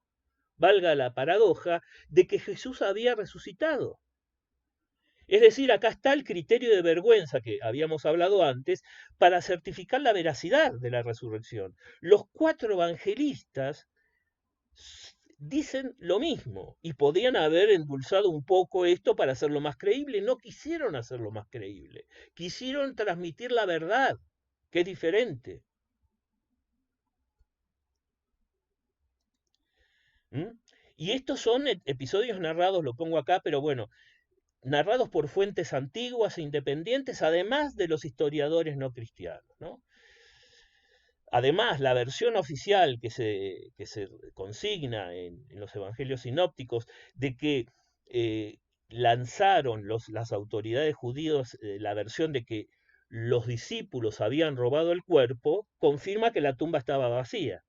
S1: valga la paradoja, de que Jesús había resucitado. Es decir, acá está el criterio de vergüenza que habíamos hablado antes para certificar la veracidad de la resurrección. Los 4 evangelistas dicen lo mismo y podían haber endulzado un poco esto para hacerlo más creíble. No quisieron hacerlo más creíble, quisieron transmitir la verdad, que es diferente. ¿Mm? Y estos son episodios narrados, lo pongo acá, pero bueno, narrados por fuentes antiguas e independientes, además de los historiadores no cristianos, ¿no? Además, la versión oficial que se consigna en los evangelios sinópticos de que lanzaron las autoridades judías la versión de que los discípulos habían robado el cuerpo, confirma que la tumba estaba vacía.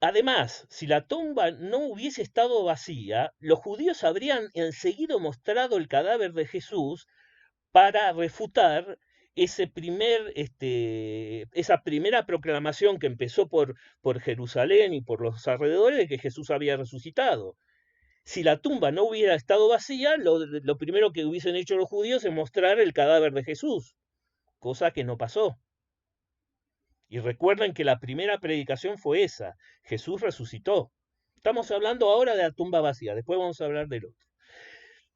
S1: Además, si la tumba no hubiese estado vacía, los judíos habrían enseguida mostrado el cadáver de Jesús para refutar esa primera proclamación que empezó por Jerusalén y por los alrededores de que Jesús había resucitado. Si la tumba no hubiera estado vacía, lo primero que hubiesen hecho los judíos es mostrar el cadáver de Jesús, cosa que no pasó. Y recuerden que la primera predicación fue esa, Jesús resucitó. Estamos hablando ahora de la tumba vacía, después vamos a hablar del otro.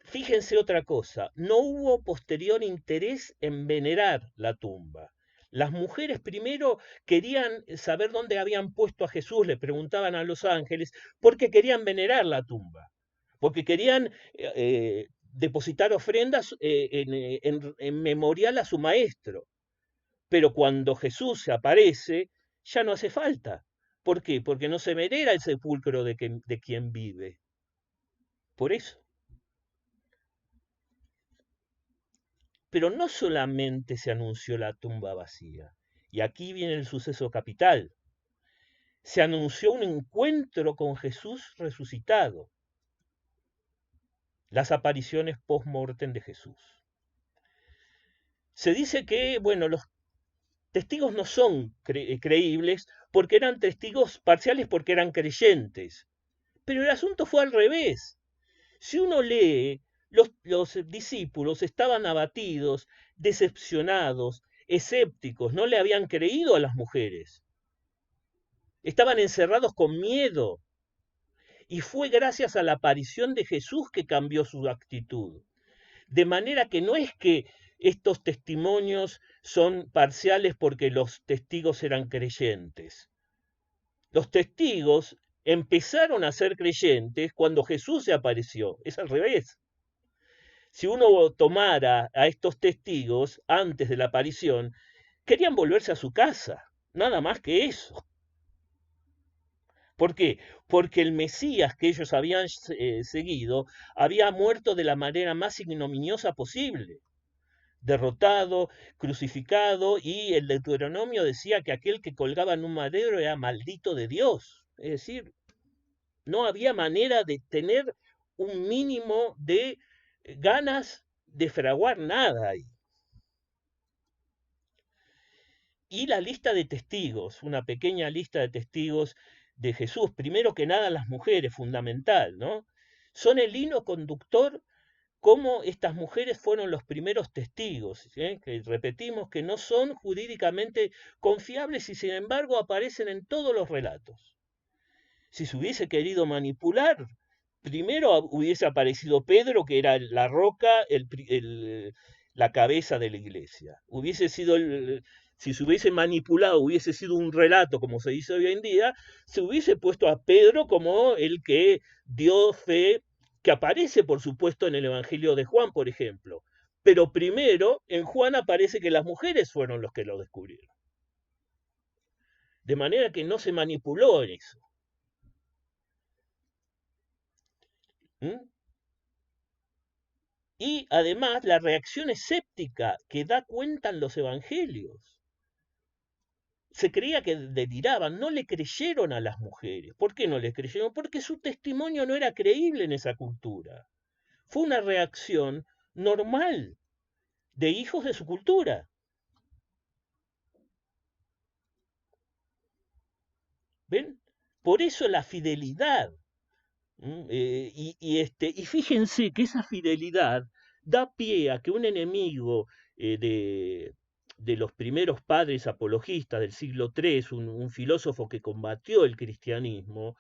S1: Fíjense otra cosa, no hubo posterior interés en venerar la tumba. Las mujeres primero querían saber dónde habían puesto a Jesús, le preguntaban a los ángeles, porque querían venerar la tumba, porque querían depositar ofrendas en memorial a su maestro. Pero cuando Jesús se aparece, ya no hace falta. ¿Por qué? Porque no se venera el sepulcro de quien vive. Por eso. Pero no solamente se anunció la tumba vacía, y aquí viene el suceso capital. Se anunció un encuentro con Jesús resucitado, las apariciones post-mortem de Jesús. Se dice que, bueno, los testigos no son creíbles porque eran testigos parciales porque eran creyentes. Pero el asunto fue al revés. Si uno lee, los discípulos estaban abatidos, decepcionados, escépticos, no le habían creído a las mujeres. Estaban encerrados con miedo. Y fue gracias a la aparición de Jesús que cambió su actitud. De manera que no es que estos testimonios son parciales porque los testigos eran creyentes. Los testigos empezaron a ser creyentes cuando Jesús se apareció. Es al revés. Si uno tomara a estos testigos antes de la aparición, querían volverse a su casa. Nada más que eso. ¿Por qué? Porque el Mesías que ellos habían seguido había muerto de la manera más ignominiosa posible. Derrotado, crucificado, y el Deuteronomio decía que aquel que colgaba en un madero era maldito de Dios. Es decir, no había manera de tener un mínimo de ganas de fraguar nada ahí. Y la lista de testigos, una pequeña lista de testigos de Jesús, primero que nada las mujeres, fundamental, ¿no? Son el hilo conductor cómo estas mujeres fueron los primeros testigos, que repetimos que no son jurídicamente confiables y sin embargo aparecen en todos los relatos. Si se hubiese querido manipular, primero hubiese aparecido Pedro, que era la roca, la cabeza de la iglesia. Hubiese sido si se hubiese manipulado, hubiese sido un relato como se dice hoy en día, se hubiese puesto a Pedro como el que dio fe, que aparece por supuesto en el Evangelio de Juan, por ejemplo. Pero primero en Juan aparece que las mujeres fueron los que lo descubrieron. De manera que no se manipuló en eso. Y además la reacción escéptica que da cuenta en los evangelios. Se creía que deliraban, no le creyeron a las mujeres. ¿Por qué no le creyeron? Porque su testimonio no era creíble en esa cultura. Fue una reacción normal de hijos de su cultura. ¿Ven? Por eso la fidelidad. Y fíjense que esa fidelidad da pie a que un enemigo de los primeros padres apologistas del siglo III, un filósofo que combatió el cristianismo,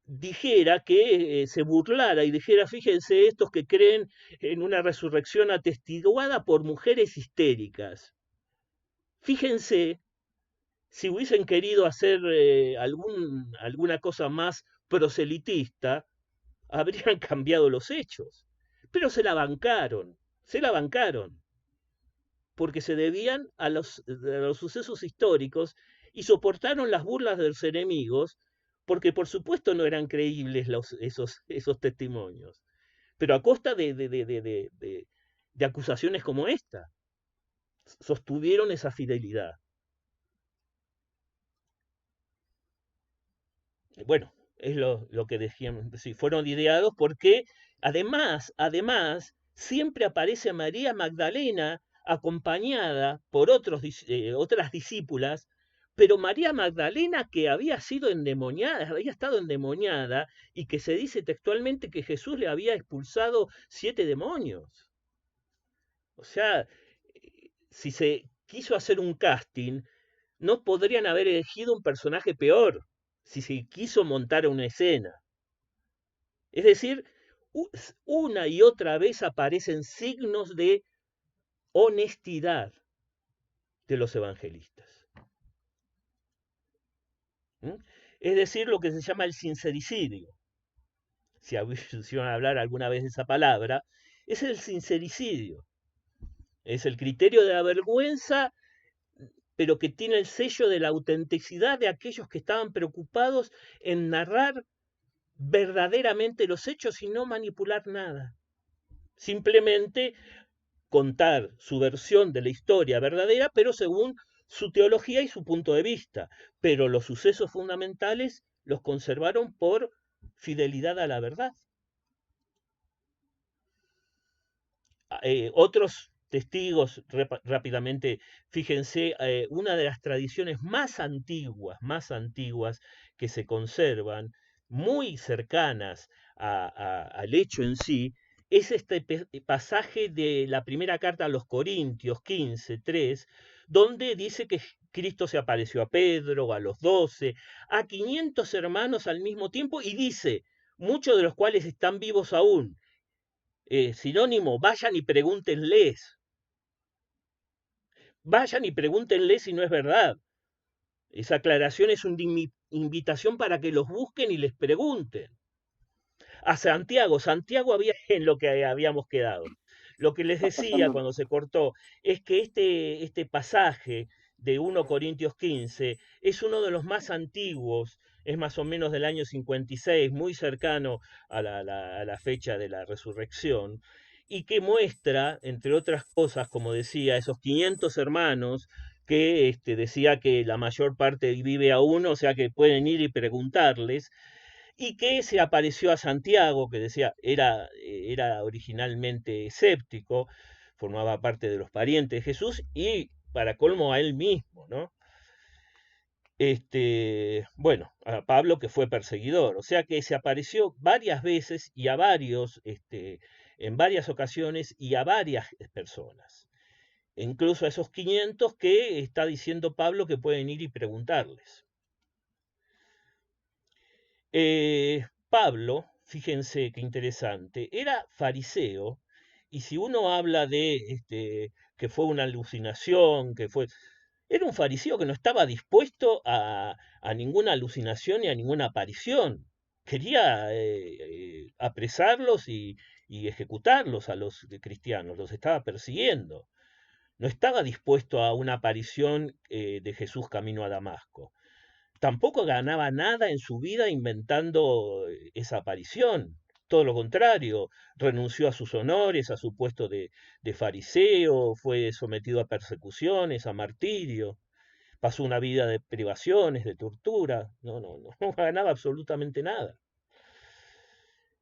S1: dijera que se burlara y dijera, fíjense, estos que creen en una resurrección atestiguada por mujeres histéricas. Fíjense, si hubiesen querido hacer alguna cosa más proselitista, habrían cambiado los hechos. Pero se la bancaron, porque se debían a los sucesos históricos y soportaron las burlas de los enemigos, porque por supuesto no eran creíbles esos testimonios, pero a costa de acusaciones como esta, sostuvieron esa fidelidad. Bueno, es lo que decíamos, sí, fueron ideados porque además, siempre aparece María Magdalena acompañada por otras discípulas, pero María Magdalena que había sido endemoniada, había estado endemoniada y que se dice textualmente que Jesús le había expulsado 7 demonios. O sea, si se quiso hacer un casting, no podrían haber elegido un personaje peor si se quiso montar una escena. Es decir, una y otra vez aparecen signos de honestidad de los evangelistas. Es decir, lo que se llama el sincericidio. Si van a hablar alguna vez de esa palabra, es el sincericidio. Es el criterio de la vergüenza, pero que tiene el sello de la autenticidad de aquellos que estaban preocupados en narrar verdaderamente los hechos y no manipular nada. Simplemente contar su versión de la historia verdadera, pero según su teología y su punto de vista. Pero los sucesos fundamentales los conservaron por fidelidad a la verdad. Otros testigos, rápidamente, fíjense, una de las tradiciones más antiguas que se conservan, muy cercanas al hecho en sí, es este pasaje de la primera carta a los Corintios 15:3, donde dice que Cristo se apareció a Pedro, a los 12, a 500 hermanos al mismo tiempo, y dice, muchos de los cuales están vivos aún. Sinónimo, vayan y pregúntenles. Vayan y pregúntenles si no es verdad. Esa aclaración es una invitación para que los busquen y les pregunten. A Santiago había en lo que habíamos quedado. Lo que les decía cuando se cortó es que este pasaje de 1 Corintios 15 es uno de los más antiguos, es más o menos del año 56, muy cercano a la fecha de la resurrección, y que muestra, entre otras cosas, como decía, esos 500 hermanos que decía que la mayor parte vive aún, o sea que pueden ir y preguntarles, y que se apareció a Santiago, que decía era originalmente escéptico, formaba parte de los parientes de Jesús, y para colmo a él mismo, ¿no? Bueno, a Pablo, que fue perseguidor, o sea que se apareció varias veces y a varios, en varias ocasiones y a varias personas, incluso a esos 500 que está diciendo Pablo que pueden ir y preguntarles. Pablo, fíjense qué interesante, era fariseo, y si uno habla de que fue una alucinación, era un fariseo que no estaba dispuesto a ninguna alucinación ni a ninguna aparición. Quería apresarlos y ejecutarlos a los cristianos, los estaba persiguiendo. No estaba dispuesto a una aparición de Jesús camino a Damasco. Tampoco ganaba nada en su vida inventando esa aparición. Todo lo contrario, renunció a sus honores, a su puesto de fariseo, fue sometido a persecuciones, a martirio, pasó una vida de privaciones, de tortura. No ganaba absolutamente nada.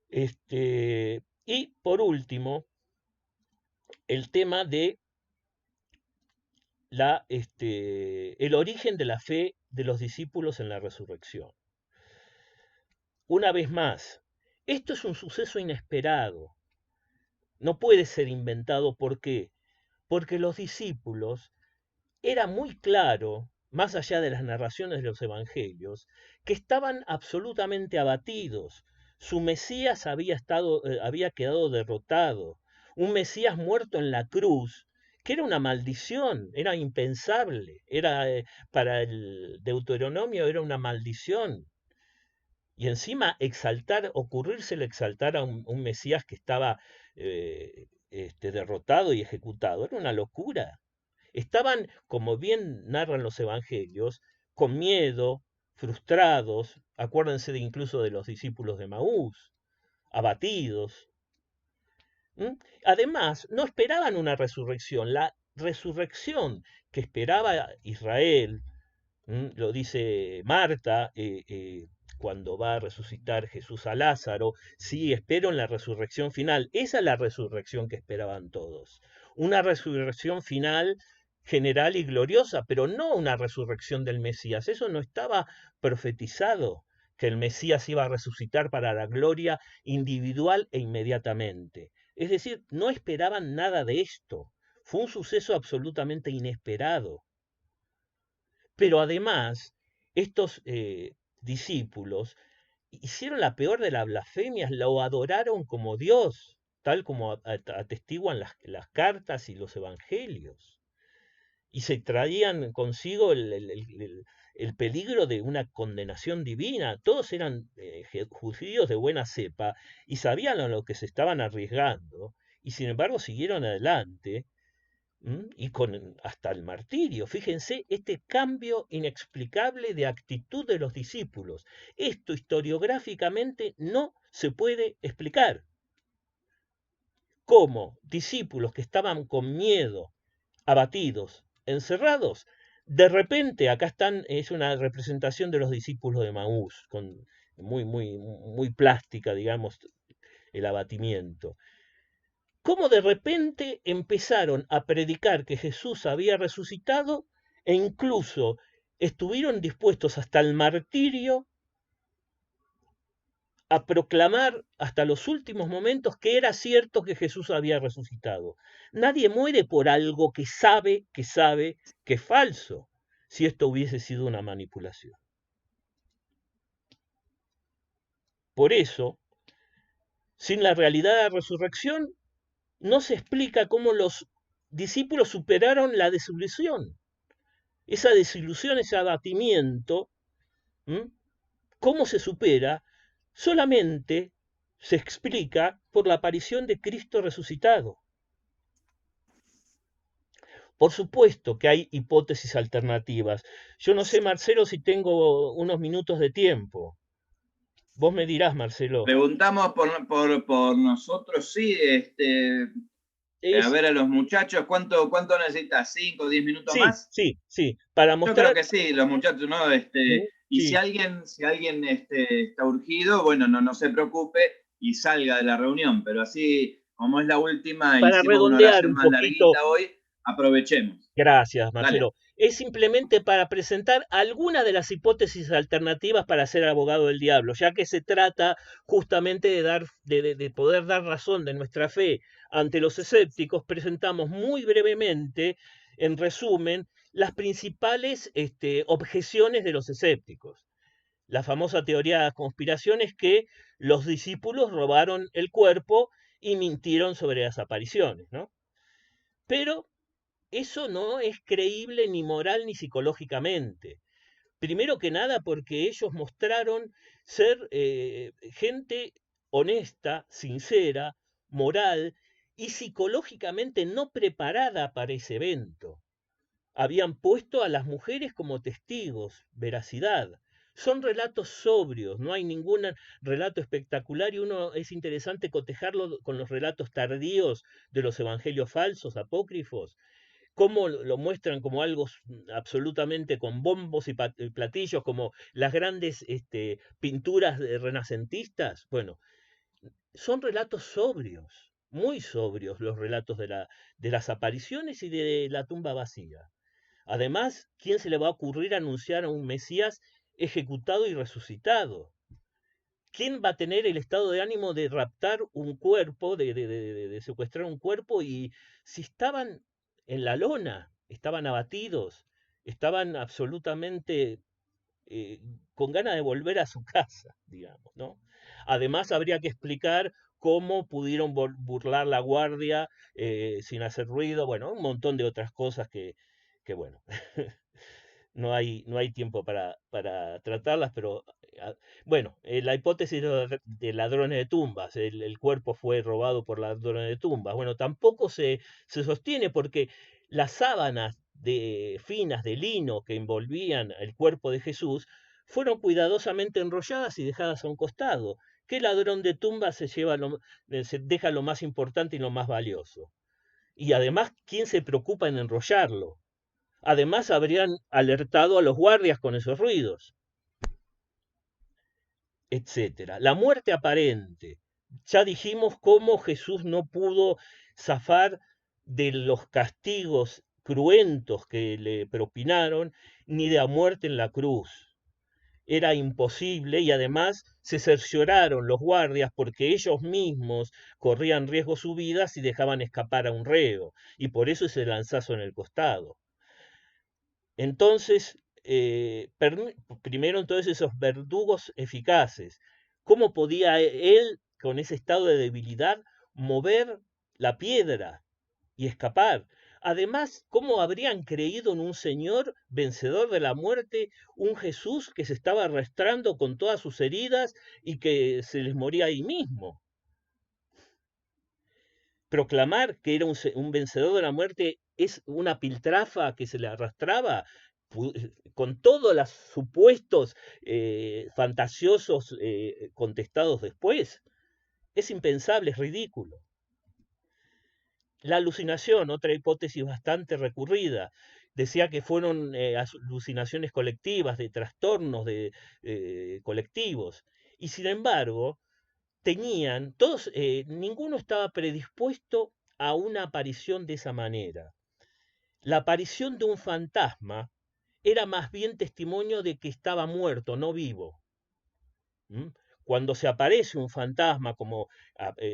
S1: Y por último, el tema de el origen de la fe de los discípulos en la resurrección. Una vez más, esto es un suceso inesperado. No puede ser inventado. ¿Por qué? Porque los discípulos, era muy claro, más allá de las narraciones de los evangelios, que estaban absolutamente abatidos. Su Mesías había quedado derrotado. Un Mesías muerto en la cruz, que era una maldición, era impensable. Para el Deuteronomio era una maldición. Y encima ocurrírsele exaltar a un Mesías que estaba derrotado y ejecutado, era una locura. Estaban, como bien narran los evangelios, con miedo, frustrados, acuérdense incluso de los discípulos de Maús, abatidos. Además, no esperaban una resurrección. La resurrección que esperaba Israel, lo dice Marta, cuando va a resucitar Jesús a Lázaro, sí, espero en la resurrección final. Esa es la resurrección que esperaban todos. Una resurrección final general y gloriosa, pero no una resurrección del Mesías. Eso no estaba profetizado, que el Mesías iba a resucitar para la gloria individual e inmediatamente. Es decir, no esperaban nada de esto. Fue un suceso absolutamente inesperado. Pero además, estos discípulos hicieron la peor de las blasfemias, lo adoraron como Dios, tal como atestiguan las cartas y los evangelios. Y se traían consigo el peligro de una condenación divina. Todos eran judíos de buena cepa y sabían a lo que se estaban arriesgando, y sin embargo siguieron adelante. Y hasta el martirio. Fíjense este cambio inexplicable de actitud de los discípulos. Esto historiográficamente no se puede explicar. cómo discípulos que estaban con miedo, abatidos, encerrados, de repente, acá están, es una representación de los discípulos de Maús, muy plástica, digamos, el abatimiento. Cómo de repente empezaron a predicar que Jesús había resucitado e incluso estuvieron dispuestos hasta el martirio a proclamar hasta los últimos momentos que era cierto que Jesús había resucitado. Nadie muere por algo que sabe que es falso, si esto hubiese sido una manipulación. Por eso, sin la realidad de la resurrección, no se explica cómo los discípulos superaron la desilusión. Esa desilusión, ese abatimiento, ¿cómo se supera? Solamente se explica por la aparición de Cristo resucitado. Por supuesto que hay hipótesis alternativas. Yo no sé, Marcelo, si tengo unos minutos de tiempo. Vos me dirás, Marcelo.
S2: Preguntamos por nosotros, sí. A ver a los muchachos, ¿cuánto necesitas? ¿5 o 10 minutos más?
S1: Sí. Para
S2: Yo
S1: mostrar...
S2: creo que sí, los muchachos, ¿no? Y si alguien está urgido, bueno, no se preocupe y salga de la reunión, pero así, como es la última,
S1: para
S2: hicimos una
S1: redondear
S2: oración
S1: un
S2: más
S1: poquito.
S2: larguita hoy, aprovechemos.
S1: Gracias, Marcelo.
S2: Dale.
S1: Es simplemente para presentar algunas de las hipótesis alternativas para ser abogado del diablo, ya que se trata justamente de poder dar razón de nuestra fe ante los escépticos. Presentamos muy brevemente, en resumen, las principales objeciones de los escépticos. La famosa teoría de la conspiración es que los discípulos robaron el cuerpo y mintieron sobre las apariciones, ¿no? Pero eso no es creíble ni moral ni psicológicamente. Primero que nada porque ellos mostraron ser gente honesta, sincera, moral y psicológicamente no preparada para ese evento. Habían puesto a las mujeres como testigos, veracidad. Son relatos sobrios, no hay ningún relato espectacular y es interesante cotejarlo con los relatos tardíos de los evangelios falsos, apócrifos, cómo lo muestran como algo absolutamente con bombos y platillos, como las grandes pinturas renacentistas. Bueno, son relatos sobrios, muy sobrios los relatos de las apariciones y de la tumba vacía. Además, ¿quién se le va a ocurrir anunciar a un Mesías ejecutado y resucitado? ¿Quién va a tener el estado de ánimo de raptar un cuerpo, de secuestrar un cuerpo? Y si estaban en la lona, estaban abatidos, estaban absolutamente con ganas de volver a su casa, digamos, ¿no? Además, habría que explicar cómo pudieron burlar la guardia sin hacer ruido, bueno, un montón de otras cosas que bueno, no hay tiempo para tratarlas, pero bueno, la hipótesis de ladrones de tumbas, el cuerpo fue robado por ladrones de tumbas, bueno, tampoco se sostiene porque las sábanas finas de lino que envolvían el cuerpo de Jesús fueron cuidadosamente enrolladas y dejadas a un costado. ¿Qué ladrón de tumbas se deja lo más importante y lo más valioso? Y además, ¿quién se preocupa en enrollarlo? Además, habrían alertado a los guardias con esos ruidos, etc. La muerte aparente. Ya dijimos cómo Jesús no pudo zafar de los castigos cruentos que le propinaron, ni de la muerte en la cruz. Era imposible y además se cercioraron los guardias porque ellos mismos corrían riesgo su vida si dejaban escapar a un reo, y por eso ese lanzazo en el costado. Entonces, primero entonces esos verdugos eficaces. ¿Cómo podía él, con ese estado de debilidad, mover la piedra y escapar? Además, ¿cómo habrían creído en un Señor vencedor de la muerte, un Jesús que se estaba arrastrando con todas sus heridas y que se les moría ahí mismo? Proclamar que era un vencedor de la muerte es una piltrafa que se le arrastraba con todos los supuestos fantasiosos contestados después. Es impensable, es ridículo. La alucinación, otra hipótesis bastante recurrida, decía que fueron alucinaciones colectivas, de trastornos colectivos. Y sin embargo, tenían, todos, ninguno estaba predispuesto a una aparición de esa manera. La aparición de un fantasma era más bien testimonio de que estaba muerto, no vivo. ¿Mm? Cuando se aparece un fantasma, como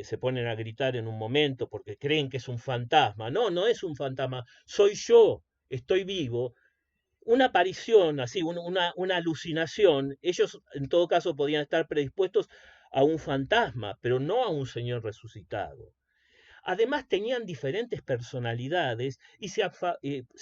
S1: se ponen a gritar en un momento porque creen que es un fantasma, no, no es un fantasma, soy yo, estoy vivo. Una aparición así, una alucinación, ellos en todo caso podían estar predispuestos a un fantasma, pero no a un señor resucitado. Además tenían diferentes personalidades y se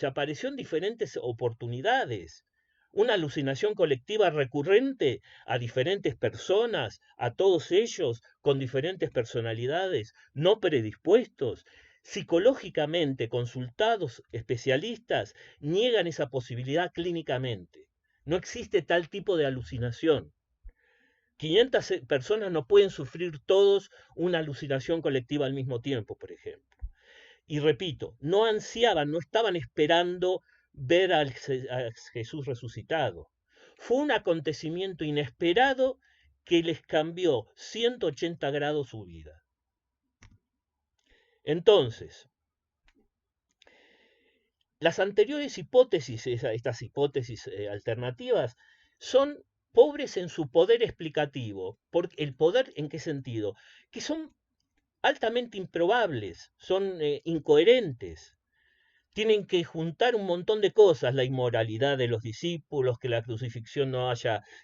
S1: apareció en diferentes oportunidades. Una alucinación colectiva recurrente a diferentes personas, a todos ellos con diferentes personalidades, no predispuestos. Psicológicamente consultados especialistas niegan esa posibilidad clínicamente. No existe tal tipo de alucinación. 500 personas no pueden sufrir todos una alucinación colectiva al mismo tiempo, por ejemplo. Y repito, no ansiaban, no estaban esperando ver a Jesús resucitado. Fue un acontecimiento inesperado que les cambió 180 grados su vida. Entonces, las anteriores hipótesis, estas hipótesis alternativas, son pobres en su poder explicativo. ¿El poder en qué sentido? Que son altamente improbables, son incoherentes. Tienen que juntar un montón de cosas, la inmoralidad de los discípulos, que la crucifixión no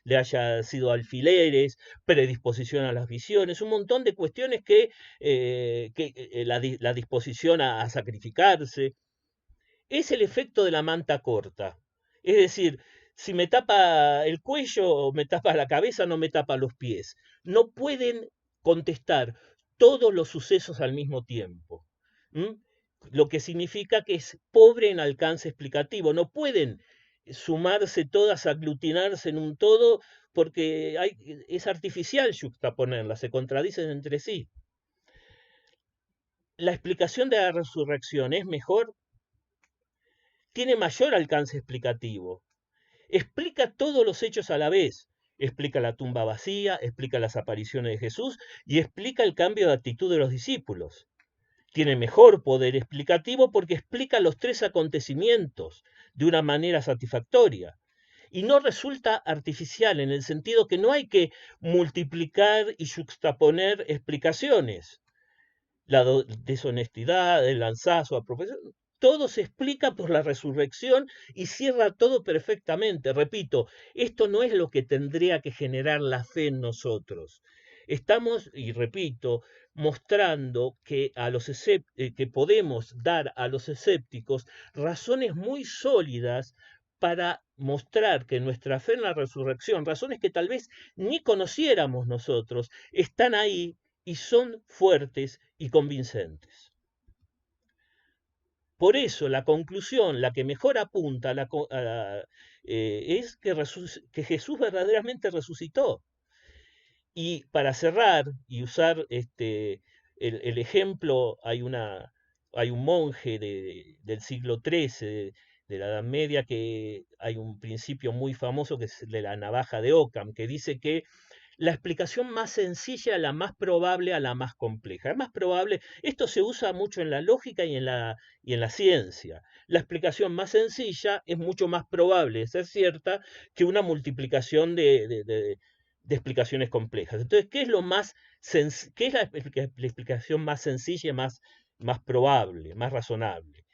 S1: le haya sido alfileres, predisposición a las visiones, un montón de cuestiones que la disposición a sacrificarse. Es el efecto de la manta corta. Es decir, si me tapa el cuello o me tapa la cabeza, no me tapa los pies. No pueden contestar todos los sucesos al mismo tiempo. ¿Mm? Lo que significa que es pobre en alcance explicativo. No pueden sumarse todas, aglutinarse en un todo, porque es artificial juxtaponerlas, se contradicen entre sí. La explicación de la resurrección es mejor, tiene mayor alcance explicativo. Explica todos los hechos a la vez. Explica la tumba vacía, explica las apariciones de Jesús y explica el cambio de actitud de los discípulos. Tiene mejor poder explicativo porque explica los tres acontecimientos de una manera satisfactoria. Y no resulta artificial en el sentido que no hay que multiplicar y juxtaponer explicaciones. La deshonestidad, el lanzazo a profesión, todo se explica por la resurrección y cierra todo perfectamente. Repito, esto no es lo que tendría que generar la fe en nosotros. Estamos, y repito, mostrando que, que podemos dar a los escépticos razones muy sólidas para mostrar que nuestra fe en la resurrección, razones que tal vez ni conociéramos nosotros, están ahí y son fuertes y convincentes. Por eso la conclusión, la que mejor apunta es que Jesús verdaderamente resucitó. Y para cerrar y usar el ejemplo, hay un monje del siglo XIII, de la Edad Media, que hay un principio muy famoso que es de la navaja de Occam, que dice que la explicación más sencilla, la más probable a la más compleja. Es más probable, esto se usa mucho en la lógica y en la ciencia. La explicación más sencilla es mucho más probable de ser cierta que una multiplicación de explicaciones complejas. Entonces, ¿qué es la explicación más sencilla, más probable, más razonable?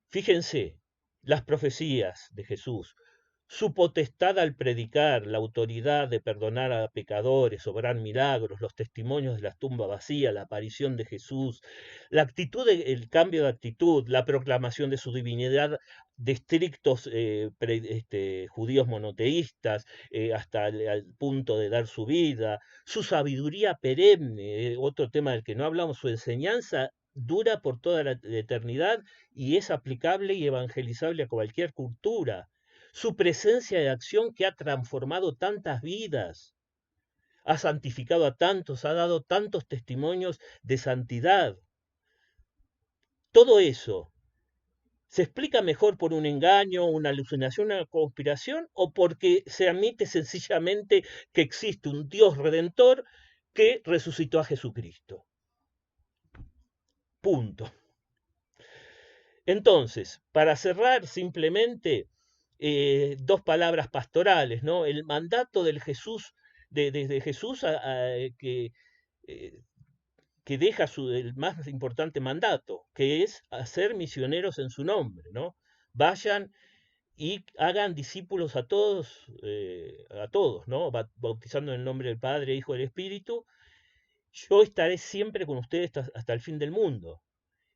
S1: Fíjense, las profecías de Jesús, su potestad al predicar, la autoridad de perdonar a pecadores, obrar milagros, los testimonios de la tumba vacía, la aparición de Jesús, la actitud, el cambio de actitud, la proclamación de su divinidad de estrictos judíos monoteístas, hasta al punto de dar su vida, su sabiduría perenne, otro tema del que no hablamos, su enseñanza dura por toda la eternidad y es aplicable y evangelizable a cualquier cultura. Su presencia de acción que ha transformado tantas vidas, ha santificado a tantos, ha dado tantos testimonios de santidad. todo eso se explica mejor por un engaño, una alucinación, una conspiración, o porque se admite sencillamente que existe un Dios redentor que resucitó a Jesucristo. Punto. Entonces, para cerrar simplemente, dos palabras pastorales, ¿no? El mandato del Jesús, de Jesús que deja el más importante mandato, que es hacer misioneros en su nombre, ¿no? Vayan y hagan discípulos a todos, ¿no? Bautizando en el nombre del Padre, Hijo y del Espíritu. Yo estaré siempre con ustedes hasta el fin del mundo.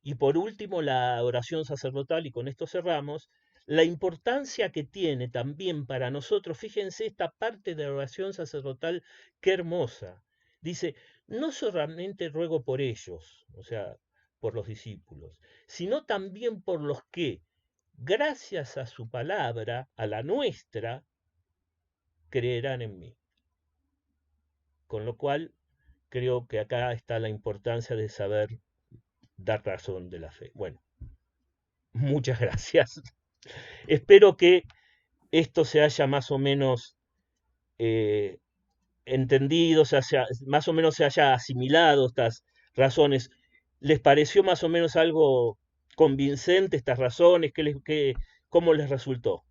S1: Y por último, la oración sacerdotal, y con esto cerramos, la importancia que tiene también para nosotros. Fíjense esta parte de la oración sacerdotal, qué hermosa. Dice, no solamente ruego por ellos, o sea, por los discípulos, sino también por los que, gracias a su palabra, a la nuestra, creerán en mí. Con lo cual, creo que acá está la importancia de saber dar razón de la fe. Bueno, muchas gracias. Espero que esto se haya más o menos entendido, más o menos se haya asimilado estas razones. ¿Les pareció más o menos algo convincente estas razones? ¿Cómo les resultó?